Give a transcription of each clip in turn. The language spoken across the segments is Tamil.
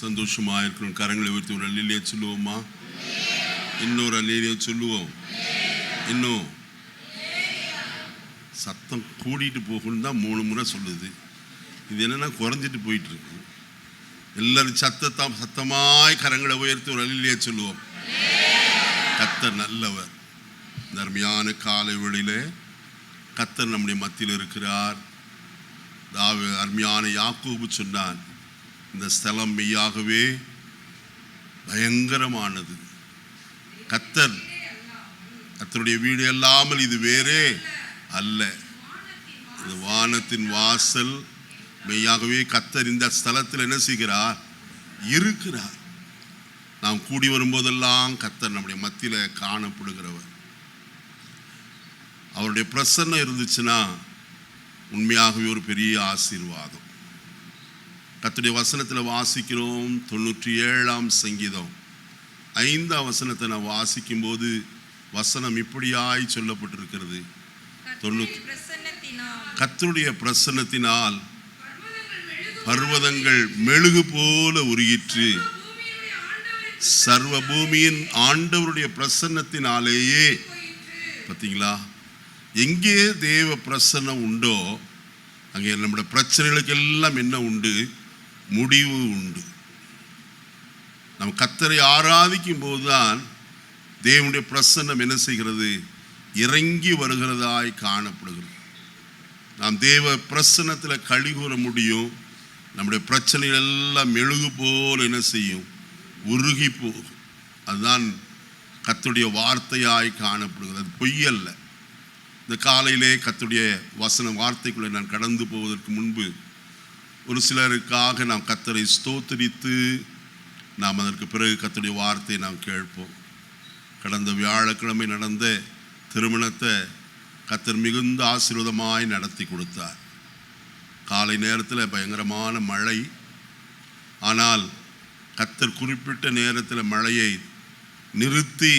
சந்தோஷமாக இருக்கணும். கரங்களை உயர்த்தி ஒரு அல்லேலூயா சொல்லுவோமா? இன்னொரு அல்லேலூயா சொல்லுவோம். இன்னும் சத்தம் கூடிட்டு போகணும் தான் 3 முறை சொல்லுது. இது என்னன்னா குறைஞ்சிட்டு போயிட்டு இருக்கு. எல்லாரும் சத்தமாய் கரங்களை உயர்த்தி ஒரு அல்லேலூயா சொல்லுவோம். கர்த்தர் நல்லவர். இந்த அருமையான காலை வேளையிலே கர்த்தர் நம்முடைய மத்தியில் இருக்கிறார். அருமையான யாக்கோபு சொன்னான், இந்த ஸ்தலம் மெய்யாகவே பயங்கரமானது. கர்த்தருடைய வீடு அல்லாமல் இது வேறே அல்ல. இது வானத்தின் வாசல். மெய்யாகவே கர்த்தர் இந்த ஸ்தலத்தில் என்ன செய்கிறார்? இருக்கிறார். நாம் கூடி வரும்போதெல்லாம் கர்த்தர் நம்முடைய மத்தியில் காணப்படுகிறவர். அவருடைய பிரசன்னம் இருந்துச்சுன்னா உண்மையாகவே ஒரு பெரிய ஆசீர்வாதம். கர்த்தருடைய வசனத்தில் வாசிக்கிறோம். 97ஆம் சங்கீதம் 5ஆம் வசனத்தை நான் வாசிக்கும் போது வசனம் இப்படியாய் சொல்லப்பட்டிருக்கிறது. கர்த்தருடைய பிரசன்னத்தினால் பர்வதங்கள் மெழுகு போல உருகிற்று. சர்வ பூமியின் ஆண்டவருடைய பிரசன்னத்தினாலேயே. பார்த்தீங்களா, எங்கே தேவ பிரசன்னம் உண்டோ அங்கே நம்முடைய பிரச்சனைகளுக்கு எல்லாம் என்ன உண்டு? முடிவு உண்டு. நம்ம கர்த்தரை ஆராதிக்கும் போதுதான் தேவனுடைய பிரசன்னம் என்ன செய்கிறது? இறங்கி வருகிறதாய் காணப்படுகிறது. நாம் தேவ பிரசன்னத்தில் களி கூற முடியும். நம்முடைய பிரச்சனைகள் எல்லாம் மெழுகு போல் என்ன செய்யும்? உருகி போகும். அதுதான் கர்த்தருடைய வார்த்தையாய் காணப்படுகிறது. அது பொய்யல்ல. இந்த காலையிலே கர்த்தருடைய வசன வார்த்தைக்குள்ளே நான் கடந்து போவதற்கு முன்பு ஒரு சிலருக்காக நாம் கர்த்தரை ஸ்தோத்திரித்து நாம் அதற்கு பிறகு கர்த்தருடைய வார்த்தையை நாம் கேட்போம். கடந்த வியாழக்கிழமை நடந்த திருமணத்தை கர்த்தர் மிகுந்த ஆசீர்வாதமாய் நடத்தி கொடுத்தார். காலை நேரத்தில் பயங்கரமான மழை. ஆனால் கர்த்தர் குறிப்பிட்ட நேரத்தில் மழையை நிறுத்தி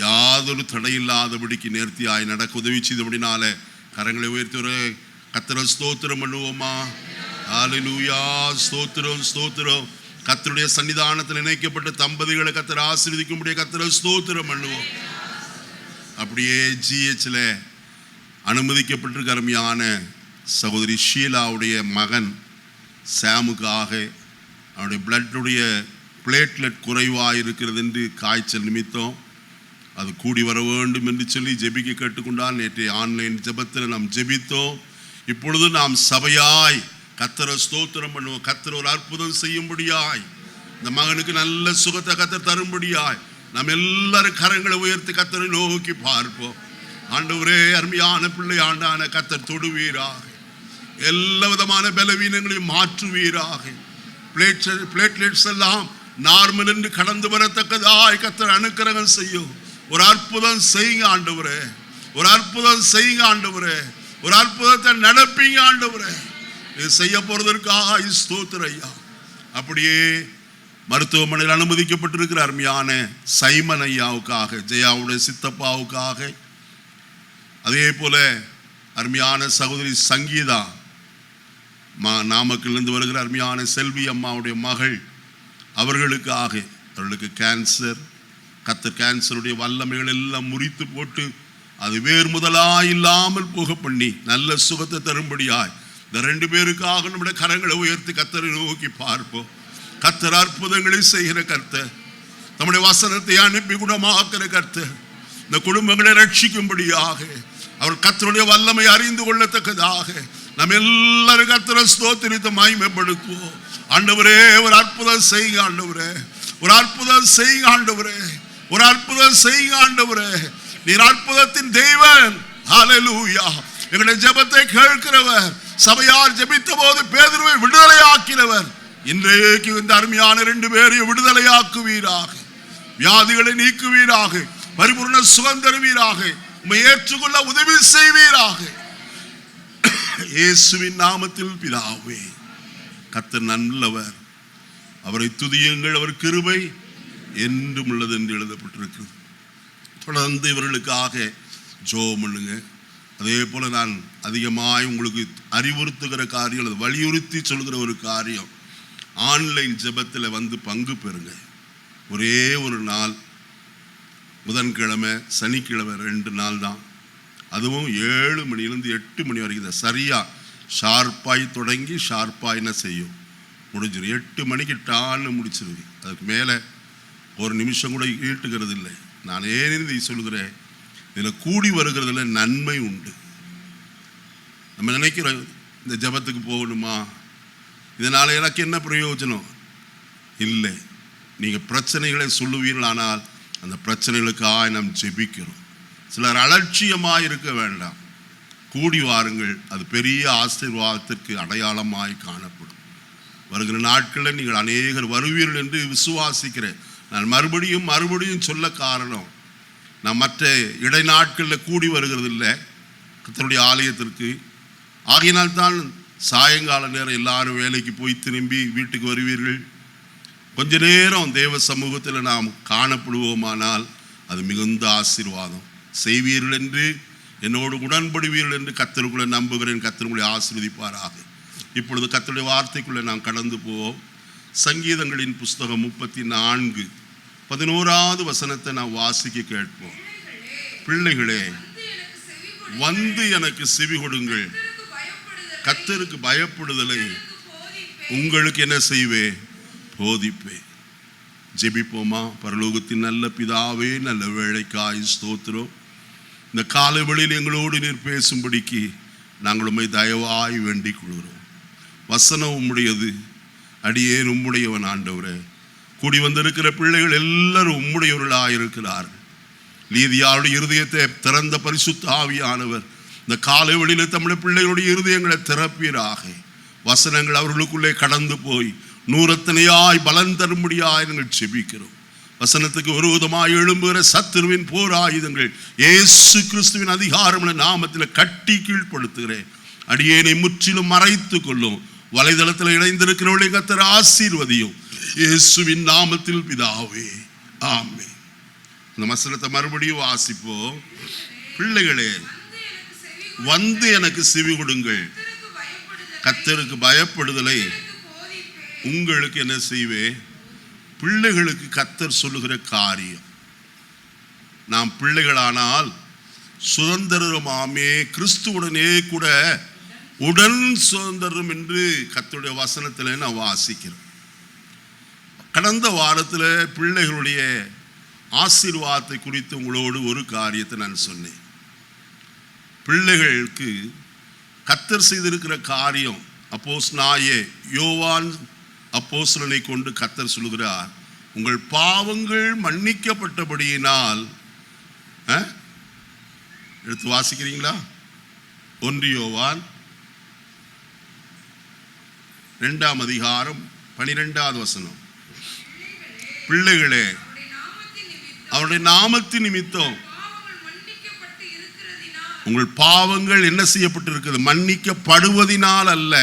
யாதொரு தடையில்லாதபடிக்கு நேர்த்தியாய் நடக்க உதவி செய்தபடினால கரங்களை உயர்த்தி ஒரு கர்த்தரை ஸ்தோத்திரம் பண்ணுவோமா? ஹல்லேலூயா, ஸ்தோத்திரம் ஸ்தோத்திரம். கர்த்தருடைய சன்னிதானத்தில் இணைக்கப்பட்ட தம்பதிகளை கர்த்தர் ஆசீர்வதிக்கும்படியே கர்த்தரை ஸ்தோத்திரம் பண்ணுவோம். அப்படியே GHல அனுமதிக்கப்பட்டிருக்க அருமையான சகோதரி ஷீலாவுடைய மகன் சாமுக்காக அவனுடைய பிளட்டுடைய பிளேட்லெட் குறைவாக இருக்கிறது என்று காய்ச்சல் நிமித்தம் அது கூடி வர வேண்டும் என்று சொல்லி ஜெபிக்க கேட்டுக்கொண்டால் நேற்று ஆன்லைன் ஜெபத்தில் நாம் ஜெபித்தோம். இப்பொழுது நாம் சபையாய் கர்த்தரை ஸ்தோத்திரம் பண்ணுவோம். கர்த்தர் ஒரு அற்புதம் செய்யும்படியாய், இந்த மகனுக்கு நல்ல சுகத்தை கர்த்தர் தரும்படியாய் நாம் எல்லாரும் கரங்களை உயர்த்தி கர்த்தரை நோக்கி பார்ப்போம். ஆண்டவரே, அருமையான பிள்ளை ஆண்டான கர்த்தர் தொடுவீராக. எல்லா விதமான பலவீனங்களையும் மாற்றுவீராக. பிளேட்லெட்ஸ் எல்லாம் நார்மல் என்று கடந்து வரத்தக்கதாய் கர்த்தர் அனுக்கிரகம் செய்யும். ஒரு அற்புதம் செய்யுங்க ஆண்டவரே, ஒரு அற்புதம் செய்யுங்க ஆண்டவரே, ஒரு அற்புதத்தை நடப்பீங்க ஆண்டவரே. இது செய்ய போறதற்காக ஸ்தோத்திரம் ஐயா. அப்படியே மருத்துவமனையில் அனுமதிக்கப்பட்டிருக்கிற அருமையான சைமன் ஐயாவுக்காக, ஜெயாவுடைய சித்தப்பாவுக்காக, அதே போல அருமையான சகோதரி சங்கீதா நாமக்கல்லிருந்து வருகிற அருமையான செல்வி அம்மாவுடைய மகள், அவர்களுக்காக, அவர்களுக்கு கேன்சர், கர்த்தர் கேன்சருடைய வல்லமைகள் எல்லாம் முறித்து போட்டு அது வேறு முதலாய் இல்லாமல் போக பண்ணி நல்ல சுகத்தை தரும்படியாய் இந்த 2 பேருக்காக நம்முடைய கரங்களை உயர்த்தி கர்த்தரை நோக்கி பார்ப்போம். கர்த்தர் அற்புதங்களை செய்கிற கர்த்தர், நம்முடைய வசனத்தை அனுப்பி குணமாக்குற கர்த்தர், இந்த குடும்பங்களை ரட்சிக்கும்படியாக அவர் கர்த்தருடைய வல்லமை அறிந்து கொள்ளத்தக்கதாக நம்ம எல்லாரும் கர்த்தரை ஸ்தோத்திரித்து மகிமைப்படுத்துவோம். ஆண்டவரே, ஒரு அற்புதம் செய்யுங்க ஆண்டவரே, ஒரு அற்புதம் செய்யுங்க ஆண்டவரே, ஒரு அற்புதம் செய்யுங்க ஆண்டவரே. நீர் அற்புதத்தின் தேவன். ஹல்லேலூயா. எங்களுடைய ஜெபத்தை கேட்கிறவர், சபையார் ஜெபித்த போது பேதுருவை விடுதலையாக்கினவர், இன்றைக்கு இந்த அருமையான 2 பேரையும் விடுதலையாக்குவீராக. வியாதிகளை நீக்குவீராக, பரிபூர்ண சுகம் தருவீராக, உம்மை ஏற்றுக்கொள்ள உதவி செய்வீராக. இயேசுவின் நாமத்தில் பிதாவே. கர்த்தர் நல்லவர், அவரை துதியுங்கள், அவர் கிருபை என்றும் உள்ளது என்று எழுதப்பட்டிருக்கிறது. தொடர்ந்து இவர்களுக்காக ஜெபம் பண்ணுங்க. அதே போல நான் அதிகமாய் உங்களுக்கு அறிவுறுத்துகிற காரியம், வலியுறுத்தி சொல்கிற ஒரு காரியம், ஆன்லைன் ஜெபத்தில் வந்து பங்கு பெறுங்க. ஒரே ஒரு நாள், புதன்கிழமை சனிக்கிழமை 2 நாள் தான். அதுவும் 7 மணிலேருந்து 8 மணி வரைக்கும் தான். சரியாக ஷார்ப்பாய் தொடங்கி ஷார்ப்பாக என்ன செய்யும், முடிஞ்சிடும். 8 மணிக்கு டான்னு முடிச்சிருது. அதுக்கு மேலே ஒரு நிமிஷம் கூட ஈட்டுக்கிறது இல்லை. நான் ஏன் இதை சொல்கிறேன், இதில் கூடி வருகிறதுல நன்மை உண்டு. நம்ம நினைக்கிறோம் இந்த ஜெபத்துக்கு போகணுமா, இதனால் எனக்கு என்ன பிரயோஜனம் இல்லை. நீங்கள் பிரச்சனைகளை சொல்லுவீர்கள், ஆனால் அந்த பிரச்சனைகளுக்காக நாம் ஜெபிக்கிறோம். சிலர் அலட்சியமாக இருக்க வேண்டாம், கூடி வாருங்கள். அது பெரிய ஆசீர்வாதத்திற்கு அடையாளமாய் காணப்படும். வருகிற நாட்களில் நீங்கள் அநேகர் வருவீர்கள் என்று விசுவாசிக்கிறேன். நான் மறுபடியும் சொல்ல காரணம், நான் மற்ற இடைநாட்களில் கூடி வருகிறது இல்லை கர்த்தருடைய ஆலயத்திற்கு. ஆகையினால்தான் சாயங்கால நேரம் எல்லாரும் வேலைக்கு போய் திரும்பி வீட்டுக்கு வருவீர்கள். கொஞ்ச நேரம் தேவ சமூகத்தில் நாம் காணப்படுவோமானால் அது மிகுந்த ஆசீர்வாதம் செய்வீர்கள் என்று என்னோடு உடன்படுவீர்கள் என்று கர்த்தருக்குள்ளே நம்புகிறேன். கர்த்தருக்குள்ளே ஆசீர்வதிப்பாராக. இப்பொழுது கர்த்தருடைய வார்த்தைக்குள்ளே நாம் கடந்து போவோம். சங்கீதங்களின் புஸ்தகம் 34:11 வசனத்தை நாம் வாசிக்க கேட்போம். பிள்ளைகளே, வந்து எனக்கு செவி கொடுங்கள், கர்த்தருக்கு பயப்படுதலை உங்களுக்கு என்ன செய்வே, போதிப்பே. ஜெபிப்போமா? பரலோகத்தின் நல்ல பிதாவே, நல்ல வேளைக்காய் ஸ்தோத்திரம். இந்த காலவெளியில் எங்களோடு நீர் பேசும்படிக்கு நாங்கள் உம்மை தயவாய் வேண்டிக் கொள்கிறோம். வசனம் உம்முடையது, அடியேன் உம்முடையவன் ஆண்டவரே. கூடி வந்திருக்கிற பிள்ளைகள் எல்லாரும் உம்முடையவர்களாக இருக்கிறார்கள். லீதியாருடைய இருதயத்தை திறந்த பரிசுத்த ஆவியானவர் இந்த காலவெளியில் தம்முடைய பிள்ளைகளுடைய இருதயங்களை திறப்பீராக. வசனங்கள் அவர்களுக்குள்ளே கடந்து போய் நூறத்தனையாய் பலன் தரும்படியாய் நாங்கள் செபிக்கிறோம். வசனத்துக்கு விரோதமாய் எழும்புகிற சத்துருவின் போர் ஆயுதங்கள் இயேசு கிறிஸ்துவின் அதிகாரமுள்ள நாமத்தில் கட்டி கீழ்ப்படுத்துகிறேன். அடியேனை முற்றிலும் மறைத்து கொள்ளும். வலைதளத்தில் இணைந்திருக்கிறவர்களை கர்த்தர் ஆசீர்வதியும். இயேசுவின் நாமத்தில் பிதாவே, ஆமென். இந்த வசனத்தை மறுபடியும் வாசிப்போம். பிள்ளைகளே, வந்து எனக்கு செவி கொடுங்கள், கர்த்தருக்கு பயப்படுதலை உங்களுக்கு என்ன செய்வே. பிள்ளைகளுக்கு கர்த்தர் சொல்லுகிற காரியம், நாம் பிள்ளைகளானால் சுதந்திரமாமே கிறிஸ்துவுடனே கூட உடன் சுதந்திரம் என்று கர்த்தருடைய வசனத்தில் நான் வாசிக்கிறேன். கடந்த வாரத்தில் பிள்ளைகளுடைய ஆசீர்வாதத்தை குறித்து உங்களோடு ஒரு காரியத்தை நான் சொன்னேன். பிள்ளைகளுக்கு கர்த்தர் செய்திருக்கிற காரியம், அப்போஸ்தலனாகிய யோவான் அப்போஸ்தலனை கொண்டு கர்த்தர் சொல்கிறார், உங்கள் பாவங்கள் மன்னிக்கப்பட்டபடியினால். எடுத்து வாசிக்கிறீங்களா? 1 யோவான் 2:12 வசனம். பிள்ளைகளே, அவருடைய நாமத்தின் நிமித்தம் உங்கள் பாவங்கள் என்ன செய்யப்பட்டிருக்கிறது, மன்னிக்கப்படுவதினால் அல்ல,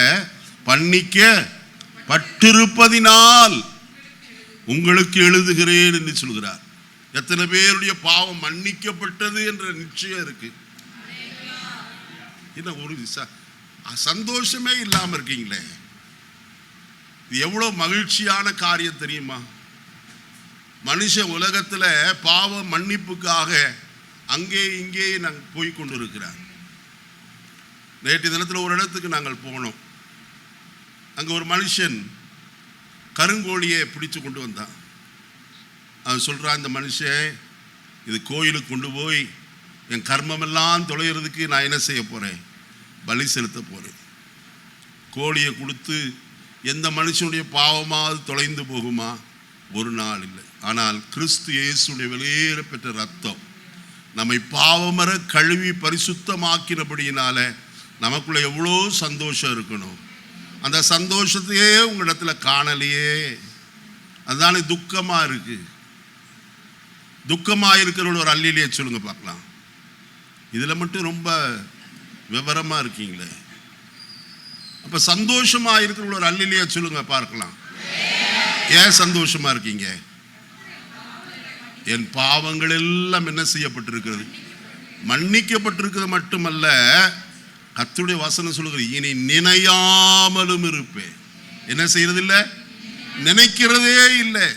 மன்னிக்கப்பட்டிருப்பதினால் உங்களுக்கு எழுதுகிறேன் என்று சொல்கிறார். எத்தனை பேருடைய பாவம் மன்னிக்கப்பட்டது என்ற நிச்சயம் இருக்கு? ஒரு சந்தோஷமே இல்லாம இருக்கீங்களே, இது எவ்வளவு மகிழ்ச்சியான காரியம் தெரியுமா? மனுஷ உலகத்துல பாவ மன்னிப்புக்காக அங்கே இங்கே நாங்கள் போய் கொண்டு இருக்கிறார். நேற்று தினத்தில் ஒரு இடத்துக்கு நாங்கள் போனோம். அங்கே ஒரு மனுஷன் கருங்கோழியை பிடிச்சு கொண்டு வந்தான். அவன் சொல்கிறான், இந்த மனுஷன் இது கோயிலுக்கு கொண்டு போய் என் கர்மமெல்லாம் தொலைகிறதுக்கு நான் என்ன செய்ய போகிறேன், பலி செலுத்த போகிறேன். கோழியை கொடுத்து எந்த மனுஷனுடைய பாவமாவது தொலைந்து போகுமா? ஒரு நாள் இல்லை. ஆனால் கிறிஸ்து இயேசுடைய வெளியேற பெற்ற ரத்தம் நம்மை பாவமர கழுவி பரிசுத்தமாக்கினபடியினால நமக்குள்ள எவ்வளோ சந்தோஷம் இருக்கணும். அந்த சந்தோஷத்தையே உங்களிடத்துல காணலையே, அதுதானே துக்கமாக இருக்கு. துக்கமாக இருக்கிறவங்க ஒரு அல்லிலேயே சொல்லுங்க பார்க்கலாம். இதில் மட்டும் ரொம்ப விவரமாக இருக்கீங்களே. அப்போ சந்தோஷமாக இருக்கிறவங்க ஒரு அல்லிலேயே சொல்லுங்க பார்க்கலாம். ஏன் சந்தோஷமாக இருக்கீங்க? என் பாவங்கள் எல்லாம் என்ன செய்யப்பட்டிருக்கிறது, மன்னிக்கப்பட்டிருக்கிறது மட்டுமல்ல, கர்த்தருடைய வசனம் சொல்லுகிறது, இனி நினையாமலும் இருப்பேன். என்ன செய்யறது இல்லை? நினைக்கிறதே இல்லை.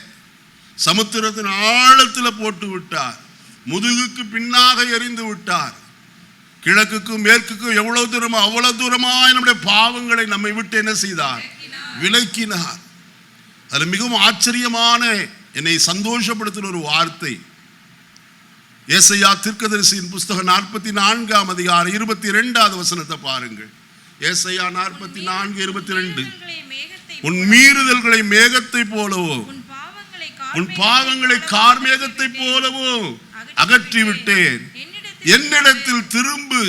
சமுத்திரத்தின் ஆழத்தில் போட்டு விட்டார். முதுகுக்கு பின்னாக எறிந்து விட்டார். கிழக்குக்கும் மேற்குக்கும் எவ்வளவு தூரமா அவ்வளவு தூரமாய் நம்முடைய பாவங்களை நம்மை விட்டு என்ன செய்தார்? விலக்கினார். அதில் மிகவும் ஆச்சரியமான என்னை சந்தோஷப்படுத்தின ஒரு வார்த்தை ஏசாயா தீர்க்கதரிசியின் புஸ்தகம் 44ஆம் அதிகாரம் 22வது வசனத்தை பாருங்கள். ஏசாயா 44:22. உன் மீறுதல்களை மேகத்தை போலவோ உன் பாவங்களை கார்மேகத்தை போலவோ அகற்றிவிட்டேன். என்னிடத்தில் திரும்பு,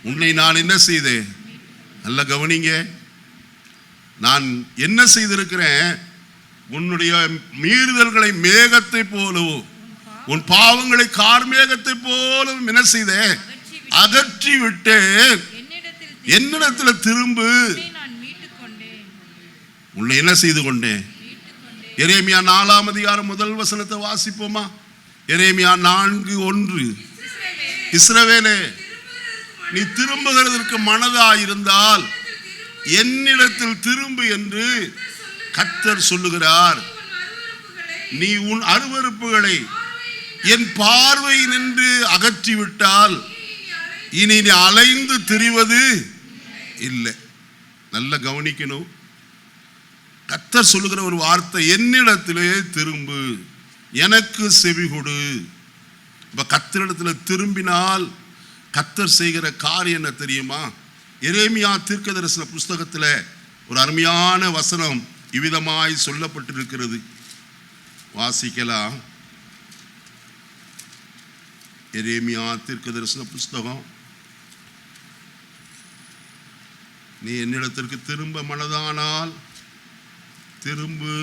உன்னை நான் என்ன செய்தேன்? நல்ல கவனிங்க, நான் என்ன செய்திருக்கிறேன்? உன்னுடைய மீறுதல்களை மேகத்தை போலவோ உன் பாவங்களை கார்மேகத்தை போலவும் என்ன செய்தேன்? அகற்றி விட்டேன். என்னிடத்தில் திரும்பு, உன்னை என்ன செய்து கொண்டேன்? எரேமியா 4ஆம் அதிகாரம் 1 வசனத்தை வாசிப்போமா? எரேமியா 4:1. இஸ்ரவேலே, நீ திரும்புகிறதற்கு மனதாயிருந்தால் என்னிடத்தில் திரும்பு என்று கர்த்தர் சொல்லுகிறார். நீ உன் அருவருப்புகளை என் பார்வை நின்று அகற்றிவிட்டால் இனி நீ அலைந்து திரிவது இல்லை. நல்ல கவனிக்கணும். கர்த்தர் சொல்லுகிற ஒரு வார்த்தை, என்னிடத்திலே திரும்பு, எனக்கு செவி கொடு. இப்ப கர்த்தரிடத்தில் திரும்பினால் கர்த்தர் செய்கிற காரியம் என்ன தெரியுமா? எரேமியா தீர்க்கதரிசன புஸ்தகத்தில் ஒரு அருமையான வசனம் இவ்விதமாய் சொல்லப்பட்டிருக்கிறது. வாசிக்கலாம். எரேமியா தீர்க்கதரிசன புஸ்தகம். நீ என்னிடத்திற்கு திரும்ப மனதானால் திரும்பு.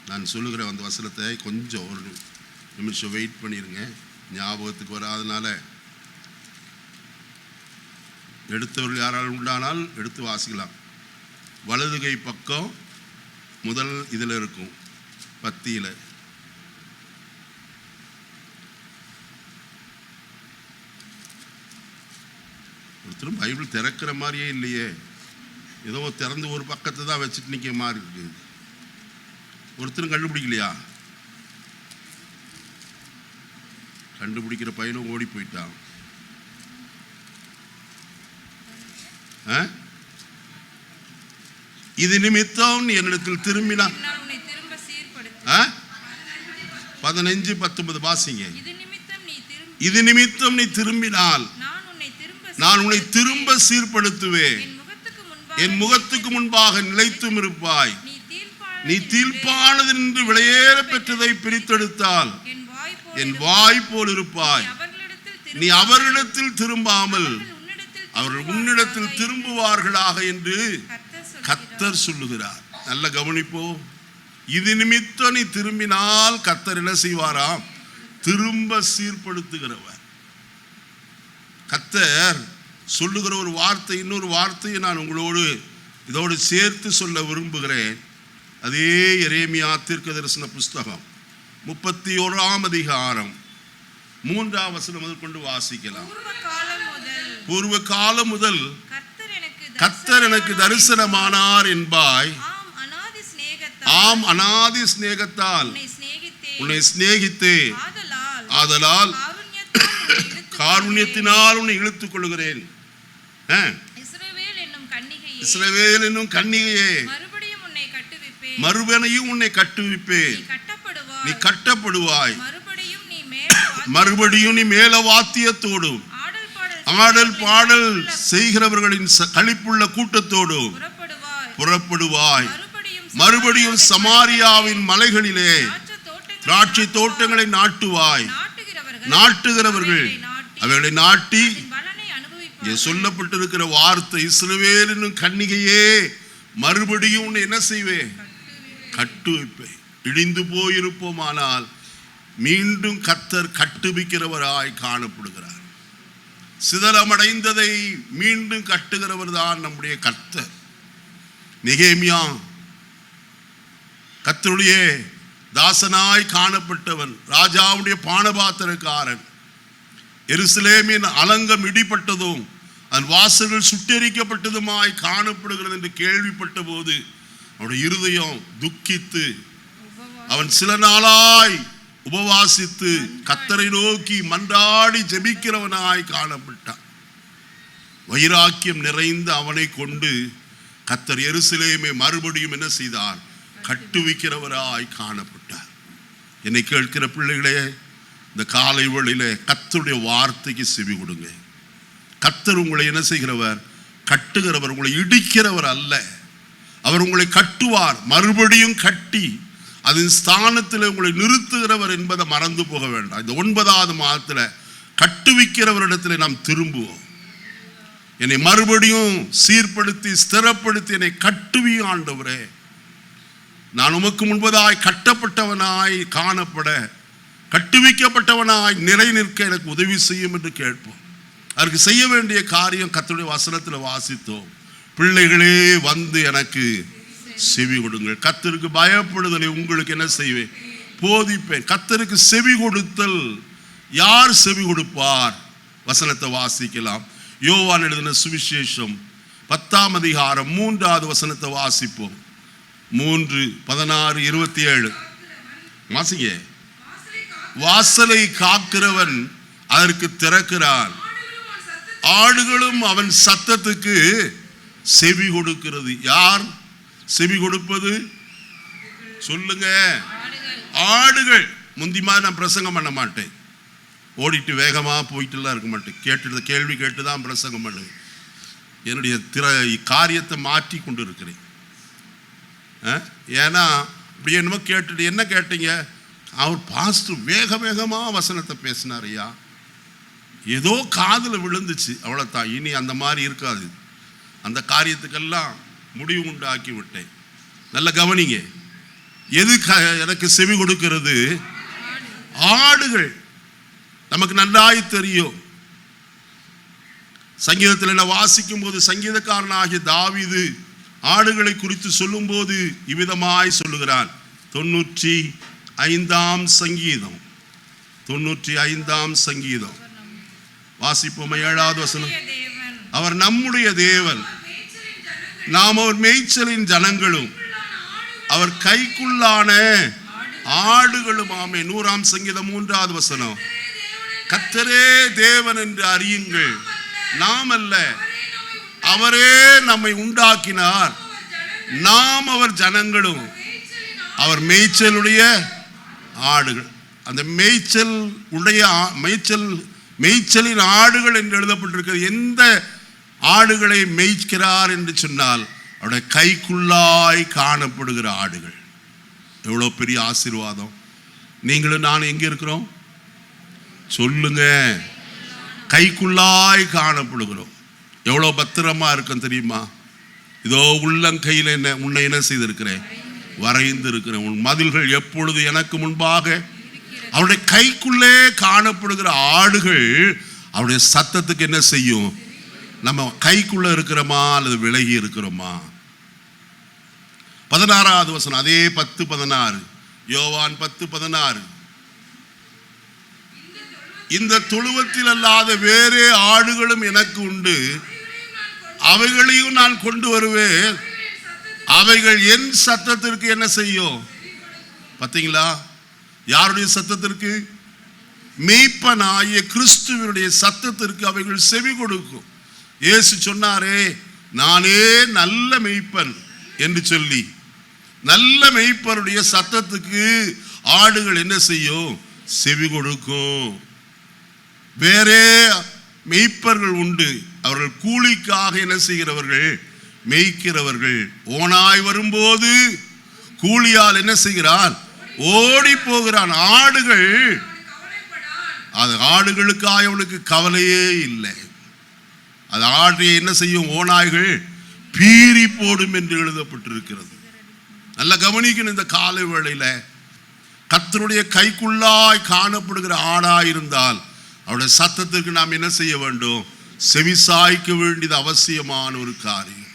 நான் சொல்லுகிற அந்த வசனத்தை கொஞ்சம் ஒரு நிமிஷம் வெயிட் பண்ணிருங்க, ஞாபகத்துக்கு வராதனால. எடுத்தவர்கள் யாராலும் உண்டானால் எடுத்து வாசிக்கலாம். வலதுகை பக்கம் முதல் இதில் இருக்கும், பத்தியில். ஒருத்தரும் பைபிள் திறக்கிற மாதிரியே இல்லையே, ஏதோ திறந்து ஒரு பக்கத்தை தான் வச்சுட்டு நிற்க மாதிரி இருக்கு. ஒருத்தரும் கண்டுபிடிக்கலையா? கண்டுபிடிக்கிற பையனும் ஓடி போயிட்டான். இது நிமித்தம் நீ என்னிடத்தில் திரும்பினா 15-19 வாசிங்க. இது நிமித்தம் நீ திரும்பினால் நான் உன்னை திரும்ப சீர்படுத்துவேன். என் முகத்துக்கு முன்பாக நிலைத்தும் இருப்பாய். நீ தீர்ப்பானது என்று விலையேற பெற்றதை பிரித்தெடுத்தால் என் வாய் போல் இருப்பாய். நீ அவர்களிடத்தில் திரும்பாமல் அவர்கள் உன்னிடத்தில் திரும்புவார்களாக என்று கர்த்தர் சொல்லுகிறார். நல்ல கவனிப்போ. இது நிமித்தம் நீ திரும்பினால் கர்த்தர் என்ன செய்வாராம்? திரும்ப சீர்படுத்துகிறவர். கர்த்தர் சொல்லுகிற ஒரு வார்த்தை, இன்னொரு வார்த்தையை நான் உங்களோடு இதோடு சேர்த்து சொல்ல விரும்புகிறேன். அதே எரேமியா தீர்க்கதரிசன புஸ்தகம் 31ஆம் அதிகாரம் 3ஆம் வசனம் முதல் கொண்டு வாசிக்கலாம். பூர்வ காலம் முதல் கர்த்தர் எனக்கு தரிசனமானார் என்பாய். ஆம், அநாதி சிநேகத்தால் உன்னை சிநேகித்தேன். ஆதலால் காருண்யத்தினால் உன்னை இழுத்துக் கொள்கிறேன். இஸ்ரவேல் என்னும் கன்னிகையே, மறுபடியும் உன்னை கட்டுவிப்பேன். நீ கட்டப்படுவாய். மறுபடியும் நீ மேல வாத்தியத்தோடும் ஆடல் பாடல் செய்கிறவர்களின் களிப்புள்ள கூட்டத்தோடும் புறப்படுவாய். மறுபடியும் சமாரியாவின் மலைகளிலே திராட்சை தோட்டங்களை நாட்டுவாய். நாட்டுகிறவர்கள் அவர்களை நாட்டி. சொல்லப்பட்டிருக்கிற வார்த்தை, இஸ்ரவேல் என்னும் கன்னிகையே, மறுபடியும் உன்னை என்ன செய்வேன்? கட்டு வைப்பேன். இடிந்து போயிருப்போமானால் மீண்டும் கர்த்தர் கட்டுவிக்கிறவராய் காணப்படுகிறார். சிதறமடைந்ததை மீண்டும் கட்டுகிறவர் தான் நம்முடைய கர்த்தர். நெகேமியா கர்த்தருடைய தாசனாய் காணப்பட்டவன், ராஜாவுடைய பானபாத்திரக்காரன். எருசலேமின் அலங்கம் இடிப்பட்டதும் அதன் வாசல்கள் சுட்டெரிக்கப்பட்டதுமாய் காணப்படுகிறது என்று கேள்விப்பட்ட போது அவனுடைய இருதயம் துக்கித்து அவன் சில நாளாய் உபவாசித்து கர்த்தரை நோக்கி மன்றாடி ஜெபிக்கிறவனாய் காணப்பட்டான். வைராக்கியம் நிறைந்த அவனை கொண்டு கர்த்தர் எருசலேமை மறுபடியும் என்ன செய்தார்? கட்டுவிக்கிறவராய் காணப்பட்டார். என்னை கேட்கிற பிள்ளைகளே, இந்த காலை வேளையிலே கர்த்தருடைய வார்த்தைக்கு செவி கொடுங்க. கர்த்தர் உங்களை என்ன செய்கிறவர்? கட்டுகிறவர், உங்களை இடிக்கிறவர் அல்ல. அவர் உங்களை கட்டுவார், மறுபடியும் கட்டி அதன் ஸ்தானத்தில் உங்களை நிறுத்துகிறவர் என்பதை மறந்து போக வேண்டாம். இந்த 9வது மாதத்தில் கட்டுவிக்கிறவரிடத்தில் நாம் திரும்புவோம். என்னை மறுபடியும் சீர்படுத்தி ஸ்திரப்படுத்தி என்னை கட்டுவி ஆண்டவரே, நான் உமக்கு முன்பதாய் கட்டப்பட்டவனாய் காணப்பட, கட்டுவிக்கப்பட்டவனாய் நிலை நிற்க எனக்கு உதவி செய்யும் என்று கேட்போம். அதற்கு செய்ய வேண்டிய காரியம் கர்த்தருடைய வசனத்தில் வாசித்தோம். பிள்ளைகளே வந்து எனக்கு செவி கொடுங்கள். கர்த்தருக்கு பயப்படுதலை உங்களுக்கு என்ன செய்வேன்? போதிப்பேன். கர்த்தருக்கு செவி கொடுத்தல். யார் செவி கொடுப்பார்? வசனத்தை வாசிக்கலாம். யோவான் எழுதின சுவிசேஷம் 10ஆம் அதிகாரம் 3வது வசனத்தை வாசிப்போம். 3:16-27 வாசிங்க. வாசலை காக்கிறவன் அதற்கு திறக்கிறான், ஆடுகளும் அவன் சத்தத்துக்கு செவி கொடுக்கிறது. யார் செவி கொடுப்பது? சொல்லுங்க. ஆடுகள். முந்தி மாதிரி நான் பிரசங்கம் பண்ண மாட்டேன், ஓடிட்டு வேகமா போயிட்டுலாம் இருக்க மாட்டேன். கேட்டு கேள்வி கேட்டுதான் பிரசங்கம் பண்ணுவேன். என்னுடைய காரியத்தை மாற்றி கொண்டு இருக்கிறேன். ஏன்னா இப்படி என்னமோ கேட்டுட்டு, என்ன கேட்டீங்க? அவர் பாஸ்டர் வேக வேகமா வசனத்தை பேசினார் ஐயா, ஏதோ காதில் விழுந்துச்சு, அவ்வளோதான். இனி அந்த மாதிரி இருக்காது. அந்த காரியத்துக்கெல்லாம் முடிவு உண்டாக்கி விட்டேன். நல்ல கவனிங்க. எது எனக்கு செவி கொடுக்கிறது? ஆடுகள். நமக்கு நன்றாய் தெரியும். சங்கீதத்தில் என்ன வாசிக்கும் போது சங்கீதக்காரனாகிய தாவீது ஆடுகளை குறித்து சொல்லும் போது இவ்விதமாய் சொல்லுகிறான். 95ஆம் சங்கீதம் 95ஆம் சங்கீதம் வாசிப்போம். 7வது வசனம். அவர் நம்முடைய தேவன், நாம் அவர் மேய்ச்சலின் ஜனங்களும் அவர் கைக்குள்ளான ஆடுகளும் ஆமே. 100ஆம் சங்கீதம் 3வது வசனம். கர்த்தரே தேவன் என்று அறியுங்கள், நாம் அல்ல, அவரே நம்மை உண்டாக்கினார், நாம் அவர் ஜனங்களும் அவர் மேய்ச்சலுடைய ஆடுகள். அந்த மேய்ச்சல் உடைய மேய்ச்சலின் ஆடுகள் என்று எழுதப்பட்டிருக்கிறது. எந்த ஆடுகளை மேய்க்கிறார் என்று சொன்னால் அவருடைய கைக்குள்ளாய் காணப்படுகிற ஆடுகள். எவ்வளோ பெரிய ஆசீர்வாதம். நீங்களும் நான் எங்கே இருக்கிறோம்? சொல்லுங்க. கைக்குள்ளாய் காணப்படுகிறோம். எவ்வளோ பத்திரமா இருக்கும் தெரியுமா? இதோ உள்ளங்கையில் என்ன உன்னை என்ன செய்திருக்கிறேன்? வரைந்து இருக்கிறேன். உன் மதில்கள் எப்பொழுது எனக்கு முன்பாக. அவருடைய கைக்குள்ளே காணப்படுகிற ஆடுகள் அவருடைய சத்தத்துக்கு என்ன செய்யும்? நம்ம கைக்குள்ள இருக்கிறோமா அல்லது விலகி இருக்கிறோமா? 16வது வசனம், அதே 10:16, யோவான் 10:16. இந்த தொழுவத்தில் அல்லாத வேறே ஆடுகளும் எனக்கு உண்டு, அவைகளையும் நான் கொண்டு வருவேன், அவைகள் என் சத்தத்திற்கு என்ன செய்யும்? பார்த்தீங்களா? யாருடைய சத்தத்திற்கு? மேய்ப்பனாகிய கிறிஸ்துவினுடைய சத்தத்திற்கு அவைகள் செவி கொடுக்கும். இயேசு சொன்னாரே, நானே நல்ல மேய்ப்பன் என்று சொல்லி, நல்ல மேய்ப்பனுடைய சத்தத்துக்கு ஆடுகள் என்ன செய்யும்? செவி கொடுக்கும். வேறே மேய்ப்பர்கள் உண்டு, அவர்கள் கூலிக்காக என்ன செய்கிறவர்கள்? மேய்க்கிறவர்கள். ஓனாய் வரும்போது கூலியால் என்ன செய்கிறான்? ஓடி போகிறான். ஆடுகள், அது ஆடுகளுக்காக அவனுக்கு கவலையே இல்லை. அது ஆடியை என்ன செய்யும்? ஓநாய்கள் பீறி போடும் என்று எழுதப்பட்டிருக்கிறது. நல்ல கவனிக்கணும். இந்த காலை வேளையில கர்த்தருடைய கைக்குள்ளாய் காணப்படுகிற ஆடாயிருந்தால் அவருடைய சத்தத்திற்கு நாம் என்ன செய்ய வேண்டும்? செவிசாய்க்க வேண்டியது அவசியமான ஒரு காரியம்.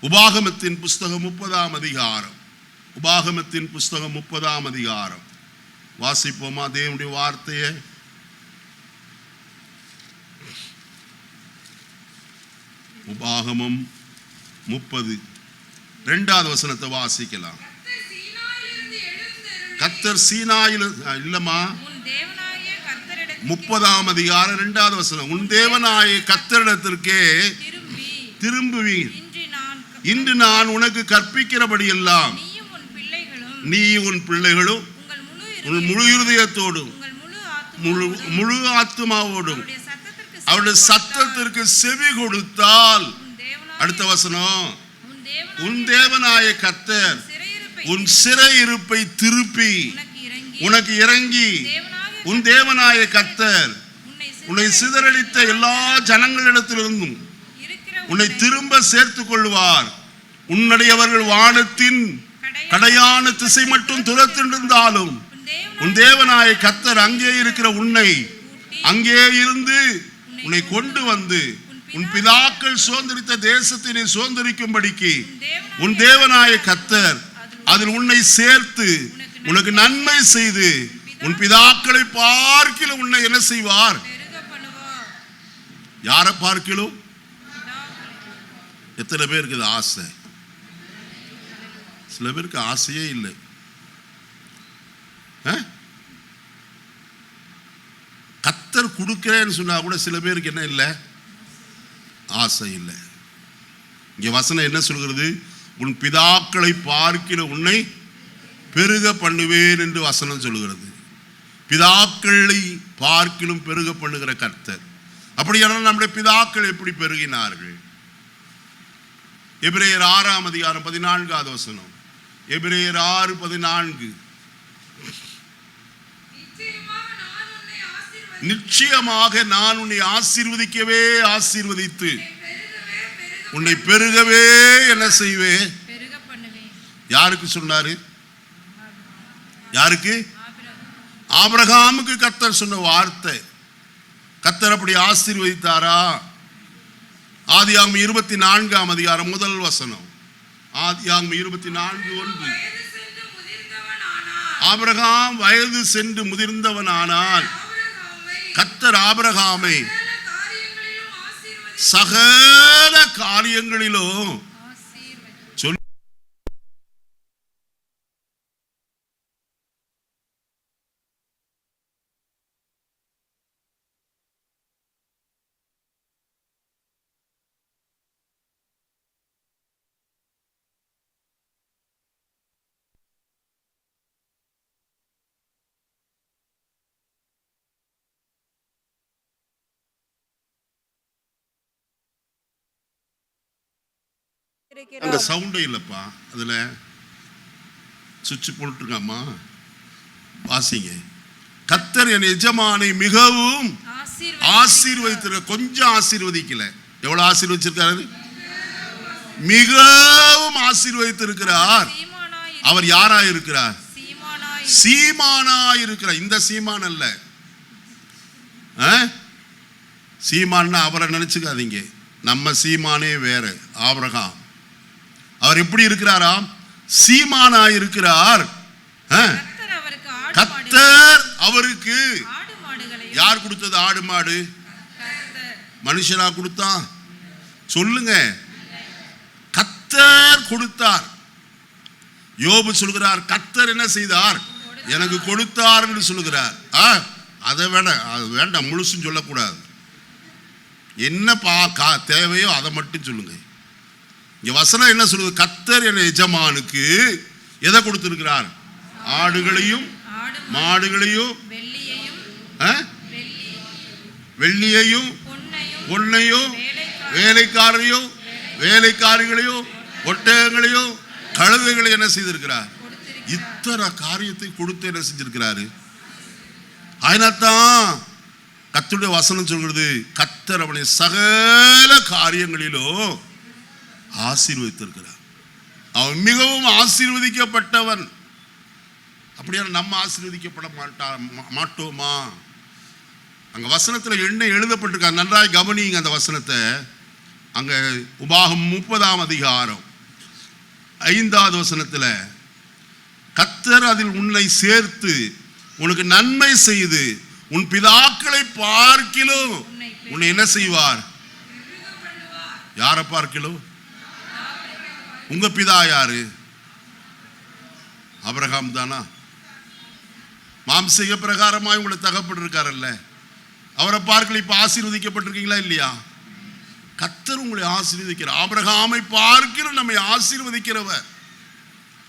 உபாகமத்தின் புஸ்தகம் 30ஆம் அதிகாரம், உபாகமத்தின் புஸ்தகம் 30ஆம் அதிகாரம் வாசிப்போமா தேவனுடைய வார்த்தையை? உபாகமம் 30 2வது வசனத்தை வாசிக்கலாம். கர்த்தர் சீனாயில் இல்லம்மா 30ஆம் அதிகாரம் 2வது வசனம். உன் தேவனாகிய கர்த்தரிடத்திற்கே திரும்புவீர். இன்று நான் உனக்கு கற்பிக்கிறபடி எல்லாம் நீ உன் பிள்ளைகளும் உன் முழு இருதயத்தோடும் முழு ஆத்துமாவோடும் அவருடைய சத்தத்திற்கு செவி கொடுத்தால், அடுத்த வசனம், உன் தேவனாய கர்த்தர் உன் சிறையிருப்பை திருப்பி உனக்கு இறங்கி உன் தேவனாய கர்த்தர் உன்னை சிதறடித்த எல்லா ஜனங்களிடத்திலிருந்தும் உன்னை திரும்ப சேர்த்துக் கொள்வார். உன்னுடையவர்கள் வானத்தின் கடையான திசை மட்டும் துரத்திருந்தாலும் உன் தேவனாய கர்த்தர் அங்கே இருக்கிற உன்னை அங்கே இருந்து உன்னை கொண்டு வந்து உன் பிதாக்கள் சுதந்திரித்த தேசத்தினை சுதந்திரிக்கும்படிக்கு உன் தேவனாய கர்த்தர் அதில் உன்னை சேர்த்து உனக்கு நன்மை செய்து உன் பிதாக்களை பார்க்கிலும் உன்னை என்ன செய்வார்? யாரை பார்க்கிலும்? எத்தனை பேருக்கு இது ஆசை? சில பேருக்கு ஆசையே இல்லை. கர்த்தர் கொடுக்கிறேன்னு சொன்னா கூட சில பேருக்கு என்ன இல்லை? ஆசை இல்லை. இங்க வசனம் என்ன சொல்கிறது? உன் பிதாக்களை பார்க்கிற உன்னை பெருக பண்ணுவேன் என்று வசனம் சொல்கிறது. பிதாக்களை பார்க்கிலும் பெருக பண்ணுகிற கர்த்தர். அப்படியானால் நம்முடைய பிதாக்கள் எப்படி பெருகினார்கள்? எபிரேயர் 6ஆம் அதிகாரம் 14வது வசனம். எபிரேயர் 6:14. நிச்சயமாக நான் உன்னை ஆசீர்வதிக்கவே ஆசீர்வதித்து உன்னை பெருகவே என்ன செய்வேன்? யாருக்கு சொன்னாரு? யாருக்கு? ஆபிரகாமுக்கு கர்த்தர் சொன்ன வார்த்தை. கர்த்தர் அப்படி ஆசீர்வதித்தாரா? ஆதியாகமம் 24ஆம் அதிகாரம் 1 வசனம். ஆதியாகமம் 24:1. ஆபிரகாம் வயது சென்று முதிர்ந்தவனானால் கர்த்தர் ஆபிரகாமை சகல காரியங்களிலும் அங்க சவுண்டே இல்லப்பா. அதுல சுவிட்ச் போட்டுருக்காமா, வாசிங்க. கர்த்தர் என் எஜமானை மிகவும் ஆசீர்வதித்திருக்க. கொஞ்சம் ஆசீர்வதிக்கல, எவ்வளவு ஆசீர்வதிச்சிருக்காரு? மிகவும் ஆசீர்வதித்திருக்கிறார். அவர் யாரா இருக்கிறார்? சீமானா இருக்கிறார். இந்த சீமான் அல்ல. சீமான்னா அவரை நினைச்சுக்காதீங்க. நம்ம சீமானே வேற. ஆபிரகாம் அவர் எப்படி இருக்கிறாராம்? சீமானா இருக்கிறார். கர்த்தர் அவருக்கு யார் கொடுத்தது? ஆடு மாடு மனுஷனா கொடுத்தான்? சொல்லுங்க. கர்த்தர் கொடுத்தார். யோபு சொல்கிறார், கர்த்தர் என்ன செய்தார்? எனக்கு கொடுத்தார் என்று சொல்லுகிறார். அதை வேண்டாம், முழுசும் சொல்லக்கூடாது. என்ன தேவையோ அதை மட்டும் சொல்லுங்க. இங்க வசனம் என்ன சொல்லுது? கர்த்தர் என் எஜமானுக்கு எதை கொடுத்திருக்கிறார்? ஆடுகளையும் மாடுகளையும் வெள்ளியையும் பொன்னையும் வேலைக்காரையும் வேலைக்காரிகளையும் ஒட்டகங்களையும் கழுதைகளையும் என்ன செய்திருக்கிறார்? இத்தனை காரியத்தை கொடுத்து என்ன செஞ்சிருக்கிறாரு? அதனால்தான் கர்த்தருடைய வசனம் சொல்கிறது, கர்த்தர் அவனை சகல காரியங்களிலும் ஆசீர்வதித்திருக்கிறார். அவன் மிகவும் ஆசீர்வதிக்கப்பட்டவன். அப்படியா நம்ம ஆசீர்வதிக்கப்பட மாட்டோமா? அங்க வசனத்துல என்ன எழுதப்பட்டிருக்காங்க நன்றாய் கவனிங்க. அந்த வசனத்தை அங்க உபாகம் 30ஆம் அதிகாரம் 5வது வசனத்துல, கர்த்தர் அதில் உன்னை சேர்த்து உனக்கு நன்மை செய்து உன் பிதாக்களை பார்க்கிலும் உன்னை என்ன செய்வார்? யாரை பார்க்கலும்? உங்க பிதா யாரு? ஆபிரகாம் தானா? மாம்சீக பிரகாரமாய் உங்களை தகப்பட்டிருக்காரல்ல, அவரை பார்க்கல. இப்ப ஆசீர்வதிக்கப்பட்டிருக்கீங்களா இல்லையா? கர்த்தர் உங்களை ஆசீர்வதிக்கிறார். ஆபிரகாமை பார்க்கிற நம்மை ஆசீர்வதிக்கிறவர்.